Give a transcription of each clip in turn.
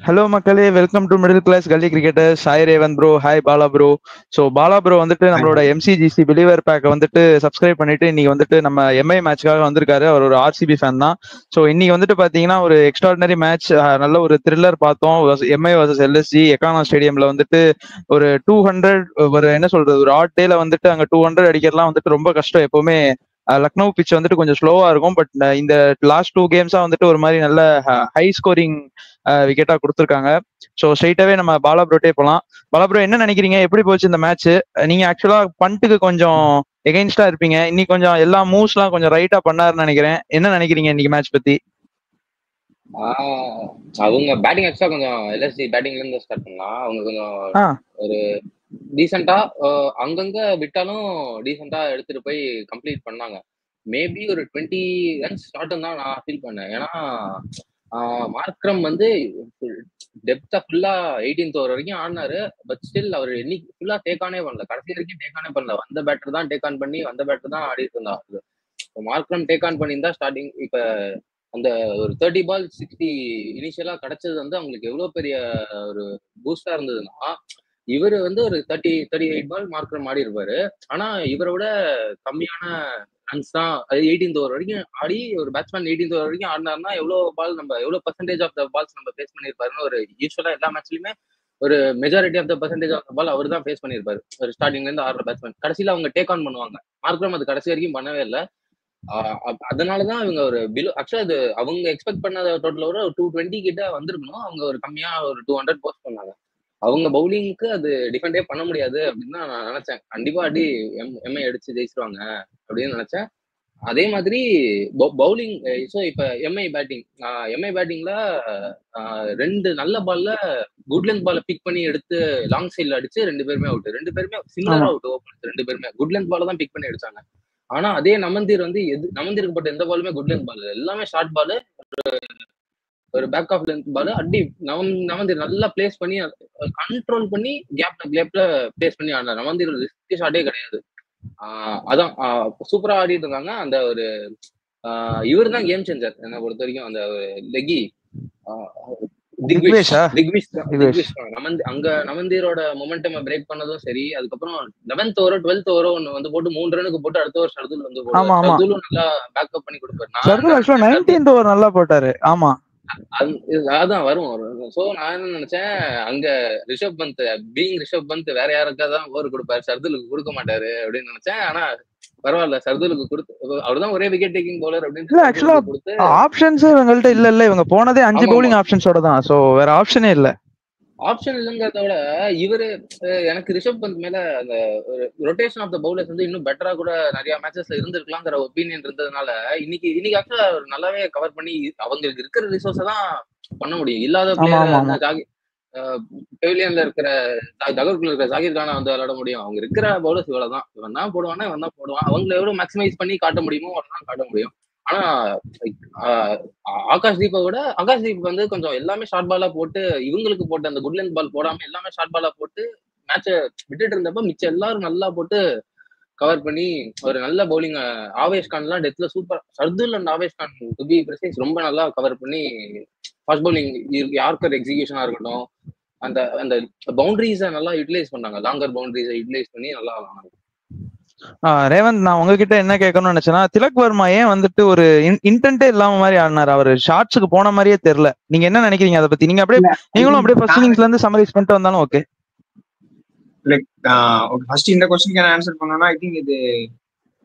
Hello மக்களே, welcome to middle class gully cricketers. Hi Revanth bro, hi Bala bro. So Bala bro வந்துட்டு நம்மளோட எம்சிஜிசி believer பேக்கை வந்துட்டு சப்ஸ்கிரைப் பண்ணிட்டு இன்னைக்கு வந்துட்டு நம்ம எம்ஐ மேட்ச்க்காக வந்திருக்காரு. அவர் ஒரு ஆர்சிபி ஃபேன் தான். ஸோ இன்னைக்கு வந்துட்டு பார்த்தீங்கன்னா ஒரு எக்ஸ்ட்ராடினரி மேட்ச், நல்ல ஒரு த்ரில்லர் பார்த்தோம். எம்ஐ வர்சஸ் எல்எஸ்ஜி எக்கானா ஸ்டேடியம்ல வந்துட்டு ஒரு 200, ஒரு என்ன சொல்றது, ஒரு ஆட் டேல வந்துட்டு அங்கே 200 அடிக்கிறதுலாம் வந்துட்டு ரொம்ப கஷ்டம். எப்பவுமே லக்னோ பிச் வந்துட்டு கொஞ்சம் ஸ்லோவா இருக்கும். பட் இந்த லாஸ்ட் 2 கேம்ஸா வந்துட்டு ஒரு மாதிரி நல்ல ஹை ஸ்கோரிங் விக்கெட்டா கொடுத்துருக்காங்க. ஸோ ஸ்ட்ரைட்டாவே நம்ம பாலா ப்ரோட்டே போலாம். பாலா ப்ரோ, என்ன நினைக்கிறீங்க? எப்படி போச்சு இந்த மேட்ச்? நீங்க ஆக்சுவலா பண்ட்டுக்கு கொஞ்சம் எகெயின்ஸ்டா இருப்பீங்க. இன்னைக்கு கொஞ்சம் எல்லா மூவ்ஸ்லாம் கொஞ்சம் ரைட்டா பண்ணாருன்னு நினைக்கிறேன். என்ன நினைக்கிறீங்க இன்னைக்கு மேட்ச் பத்தி? அவங்க பேட்டிங் ஆக்சுவலா கொஞ்சம் எல்எஸ்சி பேட்டிங்ல இருந்து ஸ்டார்ட் பண்ணலாம். அவங்க கொஞ்சம் ஒரு டீசெண்டா அங்கங்க விட்டாலும் டீசெண்டா எடுத்துட்டு போய் கம்ப்ளீட் பண்ணாங்க. மேபி ஒரு 20 ரன்ஸ் ஸ்டார்ட் தான் நான் ஃபீல் பண்ணேன். ஏன்னா மார்க்ரம் வந்து டெப்தா ஃபுல்லா 18th ஓவர் வரைக்கும் ஆடினாரு. பட் ஸ்டில் அவர் இன்னைக்கு ஃபுல்லா டேக்கானே பண்ணல. கடைசி வரைக்கும் டேக்கானே பண்ணல. வந்த பேட்டர் தான் டேக் ஆன் பண்ணி வந்த பேட்டர் தான் ஆடிட்டு இருந்தாரு. மார்க்ரம் டேக் ஆன் பண்ணியிருந்தா ஸ்டார்டிங் இப்ப அந்த ஒரு 30 பால் 60 இனிஷியலா கிடைச்சது வந்து அவங்களுக்கு எவ்வளவு பெரிய ஒரு பூஸ்டா இருந்ததுன்னா, இவர் வந்து ஒரு 38 பால் மார்க்ரம் ஆடி இருப்பாரு. ஆனா இவரை விட கம்மியான ரன்ஸ் தான் 18th ஓவர் வரைக்கும் ஆடி, ஒரு பேட்ஸ்மேன் 18th ஓவர் வரைக்கும் ஆடினாருன்னா எவ்வளவு பால் நம்ம எவ்வளவு பர்சன்டேஜ் ஆஃப் த பால்ஸ் நம்ம ஃபேஸ் பண்ணிருப்பாருன்னு ஒரு யூஸ்வலா எல்லா மேட்ச்லயுமே ஒரு majority of the percentage of the ball அவர் தான் ஃபேஸ் பண்ணிருப்பாரு. ஒரு ஸ்டார்டிங்ல இருந்து ஆடுற பேட்ஸ்மேன் கடைசியில அவங்க டேக் ஆன் பண்ணுவாங்க. மார்க்ரம் அது கடைசி வரைக்கும் பண்ணவே இல்லை. அதனாலதான் இவங்க ஒரு பிலோ ஆக்சுவலா அது அவங்க எக்ஸ்பெக்ட் பண்ண டோட்டல் ஒரு 220 கிட்ட வந்திருக்கணும். அவங்க ஒரு கம்மியா ஒரு 200 போஸ்ட் பண்ணாங்க. அவங்க பவுலிங்க்கு அது டிஃபெண்டே பண்ண முடியாது அப்படின்னு தான் நான் நினைச்சேன். கண்டிப்பா அடி எம்ஐ அடிச்சு ஜெயிச்சிருவாங்க அப்படின்னு நினைச்சேன். அதே மாதிரி பவுலிங். ஸோ இப்ப எம்ஐ பேட்டிங்ல 2 நல்ல பால்ல குட்லென்த் பால பிக் பண்ணி எடுத்து லாங் சைட்ல அடிச்சு 2 பேருமே அவுட். 2 பேருமே சிமிலர் அவுட். ஓப்பன் 2 பேருமே குட்லென்த் பால தான் பிக் பண்ணி அடிச்சாங்க. ஆனா அதே நமந்தீர் வந்து நமந்தீருக்கு போட்ட எந்த பாலுமே குட்லென்த் பால், எல்லாமே ஷார்ட் பால், ஒரு பேக் ஆஃப் லென்த் பால் அடி. நமந்தீர் நல்லா பிளேஸ் பண்ணி கண்ட்ரோல் பண்ணி கேப்ல பிளேஸ் பண்ணி ஆடினார். நமந்தீர் ரிஸ்க் ஷாட்டே கிடையாது. அதான் சூப்பரா ஆடிட்டு இருக்காங்க. அந்த ஒரு இவர் தான் கேம் சேஞ்சர் என்னை பொறுத்த வரைக்கும். அந்த லெகி திக்விஷ் அங்க நமந்தீரோட மொமெண்டம் பிரேக் பண்ணதும் சரி. அதுக்கப்புறம் 11th ஓவரோ 12th ஓவரோ ஒன்னு வந்து போட்டு 3 ரனுக்கு போட்டு அடுத்த ஒரு ஷர்துல் வந்து ஷர்துலும் நல்லா பேக்கப் பண்ணி கொடுப்பாரு. 19th ஓவர் நல்லா போட்டாரு. ஆமா, அதான் வரும். சோ நான் என்ன நினைச்சேன், அங்க ரிஷப் பந்த் வேற யாருக்காதான் ஓவர் கொடுப்பாரு, ஷர்துலுக்கு கொடுக்க மாட்டாரு அப்படின்னு நினைச்சேன். ஆனா பரவாயில்ல, ஷர்துலுக்கு கொடுத்து அவர்தான் ஒரே விக்கெட் டேக்கிங் பவுலர் அப்படின்னு கொடுத்து ஆப்ஷன்ஸ் இவங்கள்ட்ட இல்ல. இவங்க போனதே 5 பவுலிங் ஆப்ஷன்ஸோட தான். சோ வேற ஆப்ஷனே இல்ல. ஆப்ஷன் இல்லைங்கிறத விட இவரு எனக்கு ரிஷப் பந்த் மேல அந்த ஒரு ரொட்டேஷன் ஆஃப் த பவுலர்ஸ் வந்து இன்னும் பெட்டரா கூட நிறைய மேட்சஸ்ல இருந்திருக்கலாங்கிற ஒப்பீனியன் இருந்ததுனால இன்னைக்கு ஆக்சுவலா நல்லாவே கவர் பண்ணி அவங்களுக்கு இருக்கிற ரிசோர்ஸை தான் பண்ண முடியும். இல்லாத பிளேயர் பெவிலியன்ல இருக்கிற தகவல்குள்ள இருக்கிற ஜாகிர் கானா வந்து விளையாட முடியும். அவங்க இருக்கிற பவுலர்ஸ் இவ்வளவுதான். இவன் தான் போடுவான். அவங்களை எவ்வளவு மேக்ஸிமைஸ் பண்ணி காட்ட முடியுமோ அவ்வளவுதான் காட்ட முடியும். ஆனா ஆகாஷ் தீப் வந்து கொஞ்சம் எல்லாமே ஷார்ட் பாலா போட்டு, இவங்களுக்கு போட்ட அந்த குட் லென்த் பால் போடாம எல்லாமே ஷார்ட் பாலா போட்டு மேட்ச விட்டுட்டு இருந்தப்ப மிச்சம் எல்லாரும் நல்லா போட்டு கவர் பண்ணி ஒரு நல்ல பவுலிங். ஆவேஷ் கான் எல்லாம் டெத்ல super. Shardul and Avesh Khan to be precise ரொம்ப நல்லா கவர் பண்ணி ஃபாஸ்ட் பவுலிங் யார்கர் எக்ஸிகியூஷனா இருக்கட்டும், அந்த அந்த பவுண்டரிஸை நல்லா யூட்டிலைஸ் பண்ணாங்க. லாங்கர் பவுண்டரிஸை யூட்டிலைஸ் பண்ணி நல்லா ஆனாங்க. ரேவந்த், நான் உங்ககிட்ட என்ன கேட்கணும்னு நினைச்சேன்னா, திலக் வர்மா ஏன் வந்துட்டு ஒரு இன்டென்ட்டே இல்லாம மாதிரி ஆடினாரு? அவர் ஷார்ட்ஸுக்கு போன மாதிரியே தெரியல. நீங்க என்ன நினைக்கிறீங்க அதை பத்தி? நீங்களும் அப்படியே ஃபர்ஸ்ட் இன்னிங்ஸ்ல இருந்து சம்மரைஸ் பண்ணிட்டு வந்தாலும் ஓகே. ஃபர்ஸ்ட் இந்த क्वेश्चनக்கு நான் ஆன்சர் பண்ணனும்னா, ஐ திங்க் இது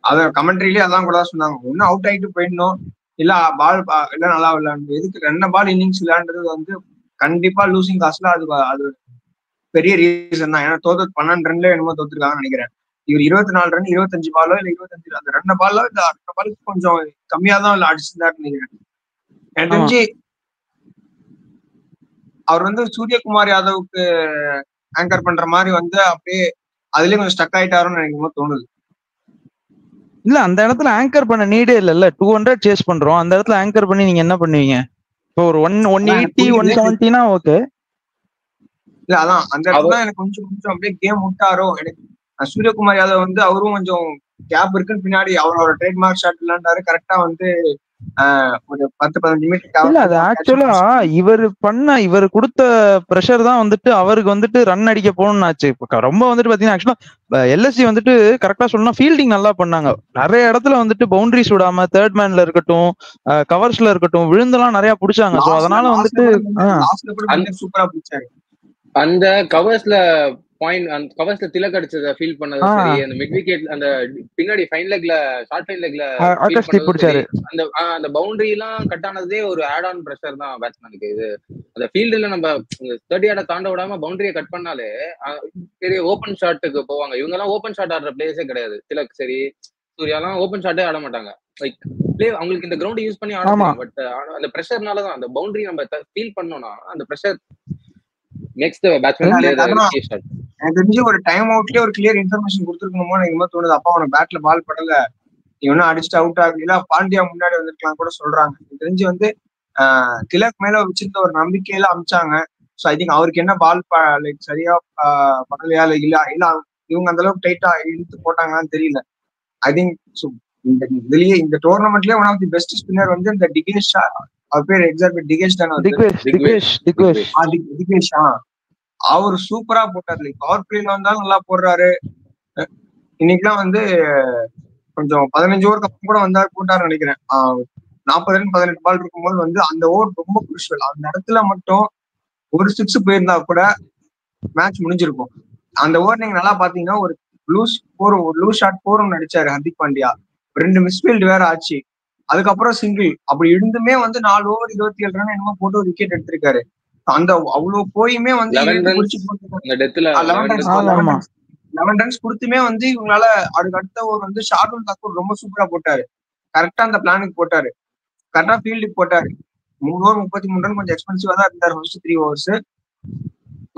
அத கமெண்ட்ரியிலே அதான் கூட சொன்னாங்க. ஒன்னு அவுட் ஆயிட்டு போயிடணும், இல்ல பால் இல்ல நல்லா விளையாண்டு. எதுக்கு 2 பால் இன்னிங்ஸ் விளையாண்டது வந்து கண்டிப்பா லூசிங் காஸ்ட்ல அது பெரிய ரீசன் தான். ஏன்னா 12 ரன்ல என்னமோ தோத்துருக்காங்கன்னு நினைக்கிறேன். இவர் 24 ரன் 25 பாலோ இல்ல 25 அந்த 2 பால்ல இந்த 2 பாலுக்கு கொஞ்சம் கம்மியா தான் அடிச்சிருந்தாருன்னு நினைக்கிறேன். எனக்கு தெரிஞ்சு அவர் வந்து சூரியகுமார் யாதவுக்கு ஆங்கர் பண்ற மாதிரி வந்து அப்படியே அதுலயே கொஞ்சம் ஸ்டக் ஆயிட்டாருன்னு எனக்கு தோணுது. இல்ல, அந்த இடத்துல ஆங்கர் பண்ண நீடே இல்ல. 200 சேஸ் பண்றோம், அந்த இடத்துல ஆங்கர் பண்ணி நீங்க என்ன பண்ணுவீங்க? இப்போ ஒரு 180 170னா ஓகே. இல்ல அதான் அந்த இடத்துல எனக்கு கொஞ்சம் அப்படியே கேம் விட்டாரோ. எனக்கு சூரியகுமார் யாதவ் வந்து அவரும் கொஞ்சம் கேப் இருக்குன்னு பின்னாடி அவரோட ட்ரேட்மார்க் ஷாட் விளையாண்டாரு. கரெக்டா வந்து ஒரு 10-15 மீட்டர். இல்ல அது ஆக்சுவலா இவர் கொடுத்த பிரஷர் தான் வந்துட்டு அவருக்கு வந்துட்டு ரன் அடிக்க போகணும்னு ஆச்சு. ரொம்ப வந்துட்டு பாத்தீங்கன்னா ஆக்சுவலா எல்எஸ்சி வந்துட்டு கரெக்டா சொல்லணும் ஃபீல்டிங் நல்லா பண்ணாங்க. நிறைய இடத்துல வந்துட்டு பவுண்டரிஸ் விடாம தேர்ட் மேன்ல இருக்கட்டும் கவர்ஸ்ல இருக்கட்டும் விழுந்தெல்லாம் நிறைய பிடிச்சாங்க. சோ அதனால வந்துட்டு சூப்பரா பிடிச்சாரு. அந்த கவர்ஸ்ல பாயிண்ட், அந்த கவர்ஸ்ல திலக் அடிச்சத ஃபீல் பண்ணது சரி, அந்த மிட் விக்கெட் அந்த பின்னாடி ஃபைன் லெக்ல ஷார்ட் ஃபைன் லெக்ல அந்த பவுண்டரி எல்லாம் கட் ஆனதே ஒரு ஆட் ஆன் பிரஷர் தான் பேட்ஸ்மேனுக்கு. இது அந்த ஃபீல்டுல நம்ம 30 யார்ட தாண்ட விடாம பவுண்டரியை கட் பண்ணாலே பெரிய ஓப்பன் ஷாட்டுக்கு போவாங்க. இவங்க எல்லாம் ஓப்பன் ஷாட் ஆடுற பிளேஸே கிடையாது. திலக் சரி சூர்யாலாம் ஓப்பன் ஷாட்டே ஆட மாட்டாங்க. லைக் பிளே அவங்களுக்கு இந்த கிரவுண்ட் யூஸ் பண்ணி ஆடலாம். பட் அந்த பிரஷர்னாலதான் அந்த பவுண்டரி நம்ம ஃபீல் பண்ணோம்னா அந்த பிரஷர் நெக்ஸ்ட் பேட்ஸ்மேன் எனக்கு தெரிஞ்சு ஒரு டைம் அவுட்லயே ஒரு கிளியர் இன்ஃபர்மேஷன் கொடுத்துருக்கணுமோ எனக்கு தோணுது. அப்பா அவன பேட்ல பால் படல, இவனும் அடிச்சுட்டு அவுட் ஆகல, பாண்டியா முன்னாடி வந்திருக்கலாம் கூட சொல்றாங்க. எனக்கு தெரிஞ்சு வந்து திலக் மேல வச்சிருந்த ஒரு நம்பிக்கையில அமிச்சாங்க. ஸோ ஐ திங்க் அவருக்கு என்ன பால் லைக் சரியா படலையா இல்ல இவங்க அந்த அளவுக்கு டைட்டா இழுத்து போட்டாங்களான்னு தெரியல. ஐ திங்க் இதுலயே இந்த டோர்னமெண்ட்லயே one of the best spinner வந்து இந்த டிகேஷ், அவர் பேர் எக்ஸாக்ட் டிகேஷ் தானே, திகேஷ். அவர் சூப்பரா போட்டாரு. லைக் பவர் பிளேல வந்தாலும் நல்லா போடுறாரு. இன்னைக்குலாம் வந்து கொஞ்சம் 15 ஓவருக்கு அப்புறம் கூட வந்தாரு போட்டாருன்னு நினைக்கிறேன். 40 ரன் 18 பால் இருக்கும்போது வந்து அந்த ஓவர் ரொம்ப குரூஷியல். அந்த இடத்துல மட்டும் ஒரு 6 போயிருந்தா கூட மேட்ச் முடிஞ்சிருக்கும். அந்த ஓவர் நீங்க நல்லா பாத்தீங்கன்னா ஒரு லூஸ் ஷாட் 4 அடிச்சாரு ஹர்திக் பாண்டியா. 2 மிஸ்ஃபீல்டு வேற ஆச்சு. அதுக்கப்புறம் சிங்கிள். அப்படி இருந்துமே வந்து 4 ஓவர் 27 ரன் என்னமோ போட்டு ஒரு விக்கெட் எடுத்திருக்காரு. அந்த அவ்வளவு போயுமே வந்து 11 ரன்ஸ் கொடுத்துமே வந்து இவங்களால அதுக்கு அடுத்த ஓவர் வந்து ஷார்துல் தாக்கூர் ரொம்ப சூப்பரா போட்டாரு. கரெக்டா அந்த பிளானுக்கு போட்டாரு, கரெக்டா ஃபீல்டுக்கு போட்டாரு. 3 ஓவர் 33 ரன் கொஞ்சம் எக்ஸ்பென்சிவா தான் இருந்தாரு ஃபர்ஸ்ட் 3 ஓவர்ஸ்.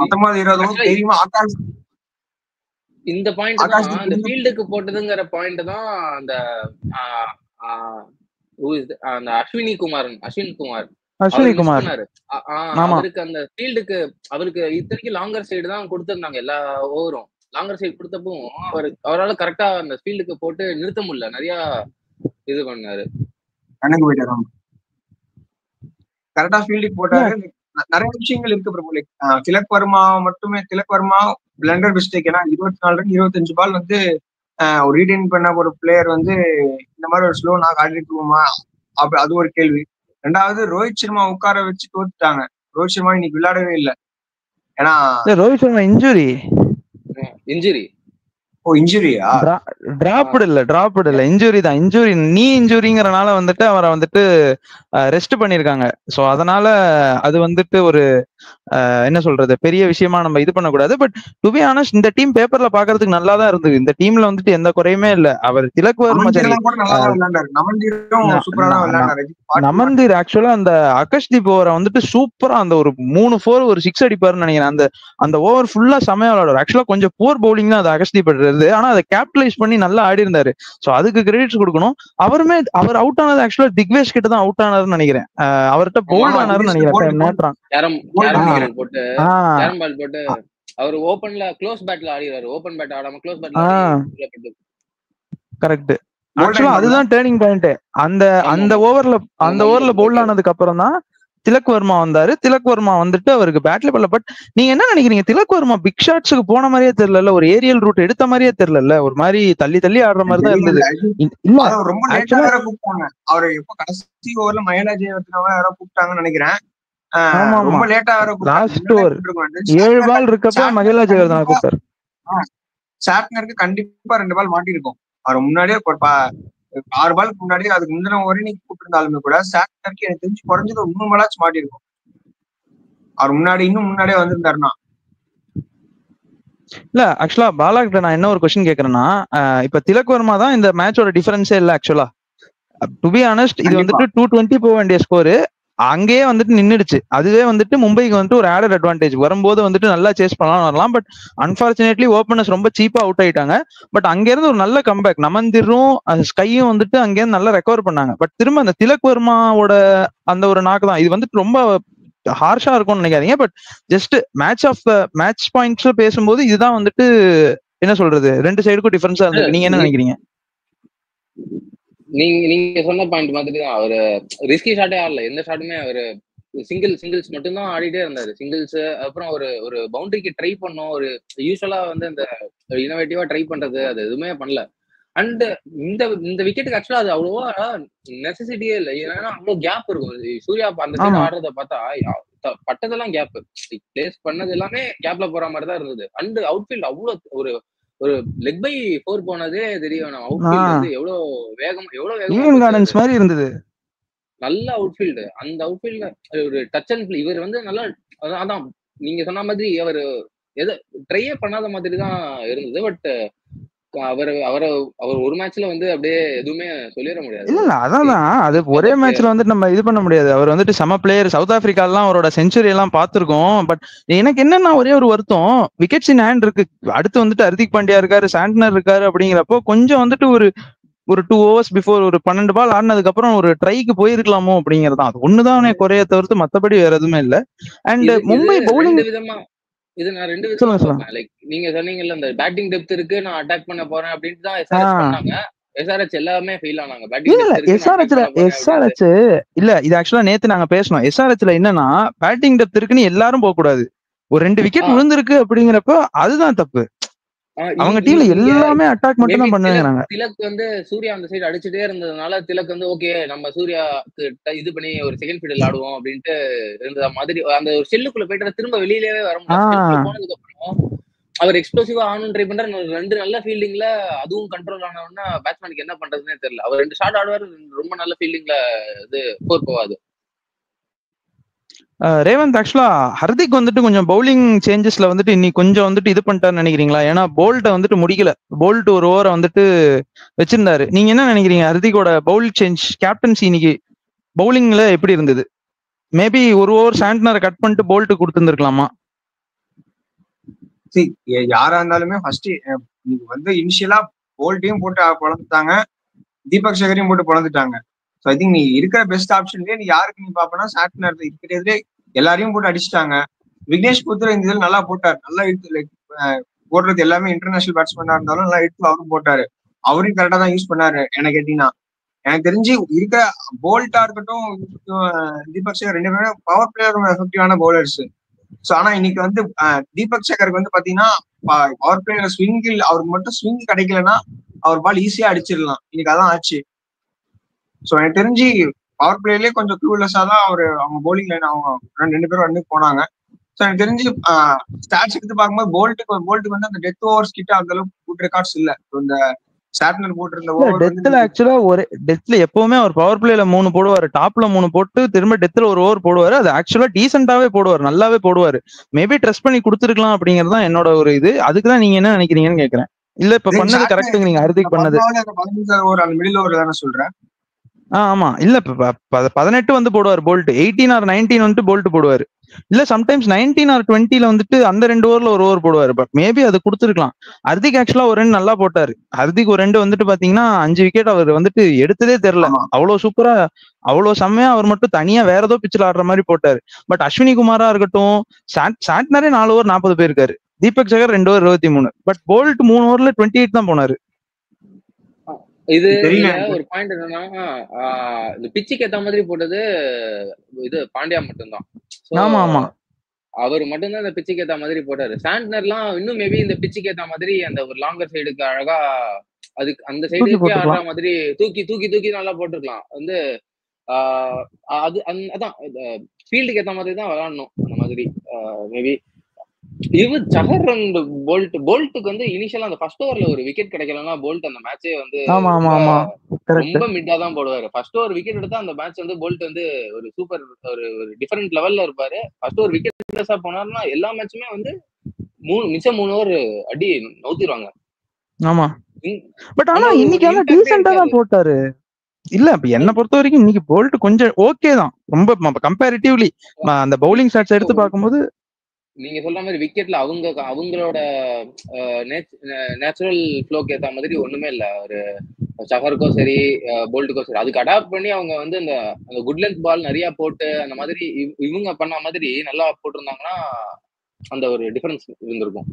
19-20 ஓவர் தெரியுமா ஆகாஷ். இந்த பாயிண்ட் அந்த ஃபீல்டுக்கு போட்டதுங்கிற பாயிண்ட் தான் அந்த அஸ்வின் குமார் அவருக்கு அந்த ஃபீல்டுக்கு அவருக்கு இத்தனைக்கும் லாங்கர் சைடு தான் கொடுத்திருந்தாங்க. எல்லா ஓவரும் லாங்கர் சைடு கொடுத்தப்போ அவரால் கரெக்டா அந்த ஃபீல்டுக்கு போட்டு நிறுத்த முடியல. நிறைய இது பண்ணாரு, கணக்கு போயிட்டாரு. கரெக்டா ஃபீல்டுக்கு போட்டாரு. நிறைய விஷயங்கள் இருக்கு பிரபு. Tilak Varma blunder mistake. ஏன்னா 24 ரன் 25 பால் வந்து ஒரு ரீடைன் பண்ண ஒரு பிளேயர் வந்து இந்த மாதிரி ஒரு ஸ்லோ நாக் ஆடிட்டுமா அப்படி, அது ஒரு கேள்வி. ரெண்டாவது ரோஹித் சர்மா உட்கார வச்சு தோத்துட்டாங்க. ரோஹித் சர்மா இன்னைக்கு விளையாடவே இல்லை. ஏன்னா ரோஹித் சர்மா இன்ஜுரி. ஓ இன்ஜுரியா? டிராப்டு இல்ல இன்ஜுரி தான். நீ இன்ஜுரிங்கறனால வந்துட்டு அவரை வந்துட்டு ரெஸ்ட் பண்ணிருக்காங்க. சோ அதனால அது வந்துட்டு ஒரு என்ன சொல்றது பெரிய விஷயமா நம்ம இது பண்ணக்கூடாது. பட் டு பி ஆனஸ்ட் இந்த டீம் பேப்பர்ல பாக்குறதுக்கு நல்லா தான் இருந்தது. இந்த டீம்ல வந்துட்டு எந்த குறையுமே இல்ல. அவர் திலக் வர்மா நமந்தீர் ஆக்சுவலா அந்த ஆகாஷ்தீப் ஓவரை வந்துட்டு சூப்பரா அந்த ஒரு 3-4 ஒரு 6 அடிப்பாருன்னு நினைக்கிறேன். அந்த ஓவர் ஃபுல்லா செமையா விளையாடுவார். ஆக்சுவலா கொஞ்சம் போர் பவுலிங் தான் அது ஆகாஷ்தீப் பண்றது. ஆனா அதை கேபிட்டலைஸ் பண்ணி நல்லா ஆடி இருந்தாரு. சோ அதுக்கு கிரெடிட்ஸ் கொடுக்கணும். அவர் அவுட் ஆனது ஆக்சுவலா திக்வேஷ் கிட்ட தான் அவுட் ஆனாருன்னு நினைக்கிறேன். அவர்கிட்ட போல்ட் ஆனாருன்னு நினைக்கிறேன். போட்டு அவர் ஓபன்ல க்ளோஸ் பேட்ல ஆடிறாரு. ஓபன் பேட் ஆடாம க்ளோஸ் பேட்ல கரெக்ட். ஆக்சுவலா அதுதான் டர்னிங் பாயிண்ட். அந்த ஓவர்ல போல்ட் ஆனதுக்கு அப்புறம் தான் திலக் வர்மா வந்தாரு. திலக் வர்மா வந்துட்டு அவருக்கு பேட்ல பண்ணல. பட் நீங்க என்ன நினைக்கிறீங்க? திலக் வர்மா பிக் ஷாட்ஸ்க்கு போன மாதிரியே தெரியல, ஒரு ஏரியல் ரூட் எடுத்த மாதிரியே தெரியல, ஒரு மாதிரி தள்ளி ஆடுற மாதிரி தான் இருந்தது. ரொம்ப லேட்டா வேற கூப்பிட்டாங்க அவரை. எப்ப கடைசி ஓவர்ல மயிலா ஜெயவர்தனாவா யாரோ கூப்பிட்டாங்கன்னு நினைக்கிறேன். ரொம்ப லேட்டா வேற லாஸ்ட் ஓவர் 7 பால் இருக்கப்ப மகிலா ஜெயவர்தனா கூப்பிட்டாரு. சாட்னருக்கு கண்டிப்பா 2 பால் மாட்டிருக்கும். அவர் முன்னாடியே 6 பாலுக்கு முன்னாடியே அதுக்கு முந்தின ஓவரே நீங்க கூப்பிட்டு கூட சாட்னருக்கு எனக்கு தெரிஞ்சு குறைஞ்சது ஒரு 3 பாலாச்சும் மாட்டிருக்கும். அவர் இன்னும் முன்னாடியே வந்திருந்தாருன்னா. இல்ல ஆக்சுவலா பாலா கிட்ட நான் என்ன ஒரு கொஸ்டின் கேக்குறேன்னா, இப்ப திலக் வர்மா தான் இந்த மேட்சோட டிஃபரன்ஸே இல்ல. ஆக்சுவலா டு பி ஆனஸ்ட் இது வந்துட்டு 220 போக வேண்டிய ஸ்கோரு அங்கேயே வந்துட்டு நின்றுடுச்சு. அதுவே வந்துட்டு மும்பைக்கு வந்துட்டு ஒரு ஆடட் அட்வான்டேஜ் வரும்போது வந்துட்டு நல்லா சேஸ் பண்ணலாம் வரலாம். பட் அன்பார்ச்சுனேட்லி ஓப்பனர்ஸ் ரொம்ப சீப்பா அவுட் ஆயிட்டாங்க. பட் அங்கிருந்து ஒரு நல்ல கம்பேக் நமந்திரும் ஸ்கையும் வந்துட்டு அங்கேருந்து நல்லா ரெக்கவர் பண்ணாங்க. பட் திரும்ப அந்த திலக் வர்மாவோட அந்த ஒரு நாக்கு தான் இது வந்துட்டு ரொம்ப ஹார்ஷா இருக்கும்னு நினைக்காதீங்க. பட் ஜஸ்ட் மேட்ச் பாயிண்ட்ஸ்ல பேசும்போது இதுதான் வந்துட்டு என்ன சொல்றது 2 சைடுக்கும் டிஃபரன்ஸா இருந்தது. நீங்க என்ன நினைக்கிறீங்க? நீங்க சொன்ன பாயிண்ட் மாதிரி தான். அவரு ரிஸ்கி ஷாட்டே ஆடல. எந்த ஷாட்டுமே அவரு சிங்கிள்ஸ் மட்டும்தான் ஆடிட்டே இருந்தாரு. சிங்கிள்ஸ் அப்புறம் ஒரு பவுண்டரிக்கு ட்ரை பண்ணோம். ஒரு யூஸ்வலா வந்து இந்த இனோவேட்டிவா ட்ரை பண்றது அது எதுவுமே பண்ணல. அண்ட் இந்த விக்கெட்டுக்கு ஆக்சுவலா அது அவ்வளவா நெசசிட்டியே இல்லை. ஏன்னா அவ்வளவு கேப் இருக்கும். சூர்யா அந்த சைடு ஆடுறத பார்த்தா பட்டதெல்லாம் கேப், பிளேஸ் பண்ணது எல்லாமே கேப்ல போற மாதிரி தான் இருந்தது. அண்ட் அவுட்ஃபீல்ட் அவ்வளவு ஒரு ஒரு லெக் பை 4 போனதே தெரியும். அவுட்ஃபீல்ட் வந்து எவ்வளவு வேகம் மாதிரி இருந்தது. நல்ல அவுட்ஃபீல்டு. அந்த அவுட்ஃபீல்ட்ல ஒரு டச் அண்ட் பிளே. இவர் வந்து நல்லா அதான் நீங்க சொன்ன மாதிரி அவர் எதை ட்ரையே பண்ணாத மாதிரி தான் இருந்தது. பட் அவர் ஒரு மேட்ச்ல வந்து அப்படியே எதுவுமே சொல்லிட முடியாது. இல்ல அதான் அது ஒரே மேட்ச்ல வந்து நம்ம இது பண்ண முடியாது. அவர் வந்துட்டு சம பிளேயர். சவுத் ஆப்பிரிக்காலாம் அவரோட செஞ்சுரி எல்லாம் பார்த்திருக்கோம். பட் எனக்கு என்னன்னா ஒரே ஒரு வருத்தம், விக்கெட்ஸ் இன் ஹேண்ட் இருக்கு. அடுத்து வந்துட்டு ஹர்திக் பாண்டியா இருக்காரு, சாண்ட்னர் இருக்காரு. அப்படிங்கிறப்போ கொஞ்சம் வந்துட்டு ஒரு 2 overs பிஃபோர் ஒரு 12 பால் ஆடினதுக்கு அப்புறம் ஒரு ட்ரைக்கு போயிருக்கலாமோ அப்படிங்கறதான். அது ஒண்ணுதான் குறைய தவிர்த்து மத்தபடி வேற எதுவுமே இல்ல. அண்ட் மும்பை பவுலிங் இது நான் 2 விதமா சொல்றேன். லைக் நீங்க சொன்னீங்கல்ல இந்த பேட்டிங் டெப்த் இருக்கு, நான் அட்டாக் பண்ண போறேன் அப்படின்ட்டு தான் எஸ்ஆர்எச் பண்ணாங்க. எஸ்ஆர்எச் எல்லாமே ஃபெயில் ஆனாங்க. பேட்டிங் டெப்த் எஸ்ஆர்எச் இல்ல, இது ஆக்சுவலா நேத்து நாங்க பேசணும். எஸ்ஆர்எச்ல என்னன்னா பேட்டிங் டெப்த் இருக்குன்னு எல்லாரும் போக கூடாது. ஒரு 2 விக்கெட் விழுந்திருக்கு அப்படிங்கிறப்ப அதுதான் தப்பு. அவங்க டீம்ல எல்லாமே அட்டாக் மட்டும் தான் பண்ணுவாங்க. திலக் வந்து சூர்யா அந்த சைடு அடிச்சுட்டே இருந்ததுனால திலக் வந்து ஓகே நம்ம சூர்யா இது பண்ணி ஒரு செகண்ட் ஃபீல்ட் ஆடுவோம் அப்படின்ட்டு இருந்த மாதிரி அந்த ஒரு செல்லுக்குள்ள போயிட்டு திரும்ப வெளியிலேயே வர முடியாது. போனதுக்கு அப்புறம் அவர் எக்ஸ்ப்ளோசிவா ஆனும் ட்ரை பண்றாரு. 2 நல்ல ஃபீல்டிங்ல அதுவும் கண்ட்ரோல் ஆனவன்னா பேட்ஸ்மேனுக்கு என்ன பண்றதுன்னே தெரியல. அவர் 2 ஷாட் ஆடுவாரு, ரொம்ப நல்ல ஃபீல்டிங்ல இது ஸ்கோர் போவாது. ரேவந்த், ஆக்சுவலா ஹர்திக் வந்துட்டு கொஞ்சம் பவுலிங் சேஞ்சஸ்ல வந்துட்டு இன்னைக்கு கொஞ்சம் வந்துட்டு இது பண்ணிட்டாருன்னு நினைக்கிறீங்களா? ஏன்னா போல்ட்டை வந்துட்டு முடிக்கல. போல்ட் ஒரு ஓவரை வந்துட்டு வச்சிருந்தாரு. நீங்க என்ன நினைக்கிறீங்க? ஹர்திக்கோட பவுல் சேஞ்ச், கேப்டன்சி இன்னைக்கு பவுலிங்ல எப்படி இருந்தது? மேபி ஒரு ஓவர் சாண்ட்னரை கட் பண்ணிட்டு போல்ட் கொடுத்துருந்துருக்கலாமா? யாரா இருந்தாலுமே ஃபர்ஸ்ட் வந்து இனிஷியலா போல்ட்டையும் போட்டு பொழந்துட்டாங்க, தீபக் சகரையும் போட்டு பொழந்துட்டாங்க. ஸோ ஐ திங்க் நீ இருக்கிற பெஸ்ட் ஆப்ஷன்லேயே நீ யாருக்கு நீ பாப்பனா சாண்ட்னர் இருக்கிறதுலே எல்லாரையும் போட்டு அடிச்சுட்டாங்க. விக்னேஷ் புத்தர் இந்த இதில் நல்லா போட்டார். நல்லா எடுத்து போடுறது எல்லாமே இன்டர்நேஷனல் பேட்ஸ்மேனா இருந்தாலும் நல்லா எடுத்து அவரும் போட்டாரு. அவரையும் கரெக்டா தான் யூஸ் பண்ணாரு. எனக்கு கேட்டீங்கன்னா எனக்கு தெரிஞ்சு இருக்க போல்ட்டா இருக்கட்டும் தீபக் சேகர் 2 பேரும் பவர் பிளேயர் எஃபெக்டிவான பவுலர்ஸ். ஸோ ஆனா இன்னைக்கு வந்து தீபக் சேகருக்கு வந்து பாத்தீங்கன்னா பவர் பிளேயர் ஸ்விங்கில் அவருக்கு மட்டும் ஸ்விங் கிடைக்கலன்னா அவர் பால் ஈஸியா அடிச்சிடலாம். இன்னைக்கு அதான் ஆச்சு. ஸோ எனக்கு தெரிஞ்சு பவர் பிளேயர்லயே கொஞ்சம் க்ளூலெஸ்ஸா தான் அவங்க பவுலிங் லைன் அவங்க 2 பேரும் ரன்னுக்கு போனாங்க. ஸோ எனக்கு தெரிஞ்சு ஸ்டாட்ஸ் எடுத்து பார்க்கும்போது போல்ட்டுக்கு வந்து அந்த டெத் ஓவர்ஸ் கிட்ட அந்த அளவுக்கு குட் ரெக்கார்ட்ஸ் இல்ல. இந்த சாட்னர் போட்டிருந்த டெத்ல ஆக்சுவலா ஒரு டெத்ல எப்பவுமே அவர் பவர் பிளேல 3 போடுவாரு, டாப்ல 3 போட்டு திரும்ப டெத்ல ஒரு ஓவர் போடுவாரு. அது ஆக்சுவலா டீசென்டாவே போடுவார், நல்லாவே போடுவாரு. மேபி ட்ரெஸ் பண்ணி கொடுத்துருக்கலாம் அப்படிங்கறதுதான் என்னோட ஒரு இது. அதுக்குதான் நீங்க என்ன நினைக்கிறீங்கன்னு கேக்குறேன். இல்ல இப்ப பண்ணது கரெக்ட், நீங்க ஹர்திக் பண்ணது 15 ஓவர் அந்த மிடில் ஓவர் தானே சொல்றேன். ஆமா, இல்ல 18 வந்து போடுவார் போல்ட், 18 or 19 வந்துட்டு போல்ட் போடுவாரு. இல்ல சம்டைம்ஸ் 19 or 20ல வந்துட்டு அந்த 2 ஓவர்ல ஒரு ஓவர் போடுவாரு. பட் மேபி அது கொடுத்துருக்கலாம். ஹர்திக் ஆக்சுவலா ஒரு 2 நல்லா போட்டாரு. ஹர்திக் ஒரு 2 வந்துட்டு பாத்தீங்கன்னா 5 விக்கெட் அவர் வந்துட்டு எடுத்ததே தெரியல. அவ்வளவு சூப்பரா, அவ்வளவு செம்மையா அவர் மட்டும் தனியா வேற ஏதோ பிச்சில் ஆடுற மாதிரி போட்டாரு. பட் அஸ்வினி குமாரா இருக்கட்டும், சாண்ட்னரே 4 ஓவர் 40 போயிருக்காரு. தீபக் சகர் 2 ஓவர் 23. பட் போல்ட் 3 ஓவர்ல 28 தான் போனாரு. இது ஒரு பாயிண்ட் என்னன்னா இந்த பிச்சுக்கு ஏத்த மாதிரி போட்டது இது பாண்டியா மட்டும்தான். அவர் மட்டும்தான் இந்த பிச்சுக்கு ஏத்த மாதிரி போட்டாரு. சாண்ட்னர்லாம் இன்னும் மேபி இந்த பிச்சுக்கு ஏத்த மாதிரி அந்த ஒரு லாங்கர் சைடுக்கு அழகா அதுக்கு அந்த சைடுக்கே ஆடுற மாதிரி தூக்கி தூக்கி தூக்கி நல்லா போட்டுருக்கலாம். வந்து அது அதான் ஃபீல்டுக்கு ஏத்த மாதிரி தான் விளையாடணும். அந்த மாதிரி மேபி இவர் ஜஹர் அண்ட் போல்ட்டுக்கு வந்து இனிஷியலா அந்த ஃபர்ஸ்ட் ஓவர்ல ஒரு விக்கெட் கிடைக்கலன்னா போல்ட் அந்த மேட்சே வந்து ரொம்ப மிட்டா தான் போடுவாரு. ஃபர்ஸ்ட் ஓவர் விக்கெட் எடுத்தா அந்த மேட்ச் வந்து போல்ட் வந்து ஒரு சூப்பர் ஒரு டிஃபரெண்ட் லெவல்ல இருப்பாரு. ஃபர்ஸ்ட் ஓவர் விக்கெட் லெஸ்ஸா போனாருன்னா எல்லா மேட்சுமே வந்து மிச்சம் 3 ஓவர் அடி நவுத்திடுவாங்க. ஆமா, பட் ஆனா இன்னைக்கு டீசென்ட்டா தான் போட்டாரு. இல்ல இப்ப என்ன பொறுத்த வரைக்கும் இன்னைக்கு போல்ட் கொஞ்சம் ஓகே தான், ரொம்ப கம்பேரிட்டிவ்லி அந்த பவுலிங் ஸ்டாட்ஸ் எடுத்து பார்க்கும்போது. நீங்க சொல்ற மாதிரி விக்கெட்ல அவங்களோட நேச்சுரல் ஃப்ளோக்கு ஏத்த மாதிரி ஒண்ணுமே இல்ல. ஒரு சஹருக்கோ சரி போல்ட்டுக்கோ சரி அதுக்கு அடாப்ட் பண்ணி அவங்க வந்து அந்த குட் லென்த் பால் நிறைய போட்டு அந்த மாதிரி இவங்க பண்ண மாதிரி நல்லா போட்டிருந்தாங்கன்னா அந்த ஒரு டிஃபரன்ஸ் இருந்திருக்கும்.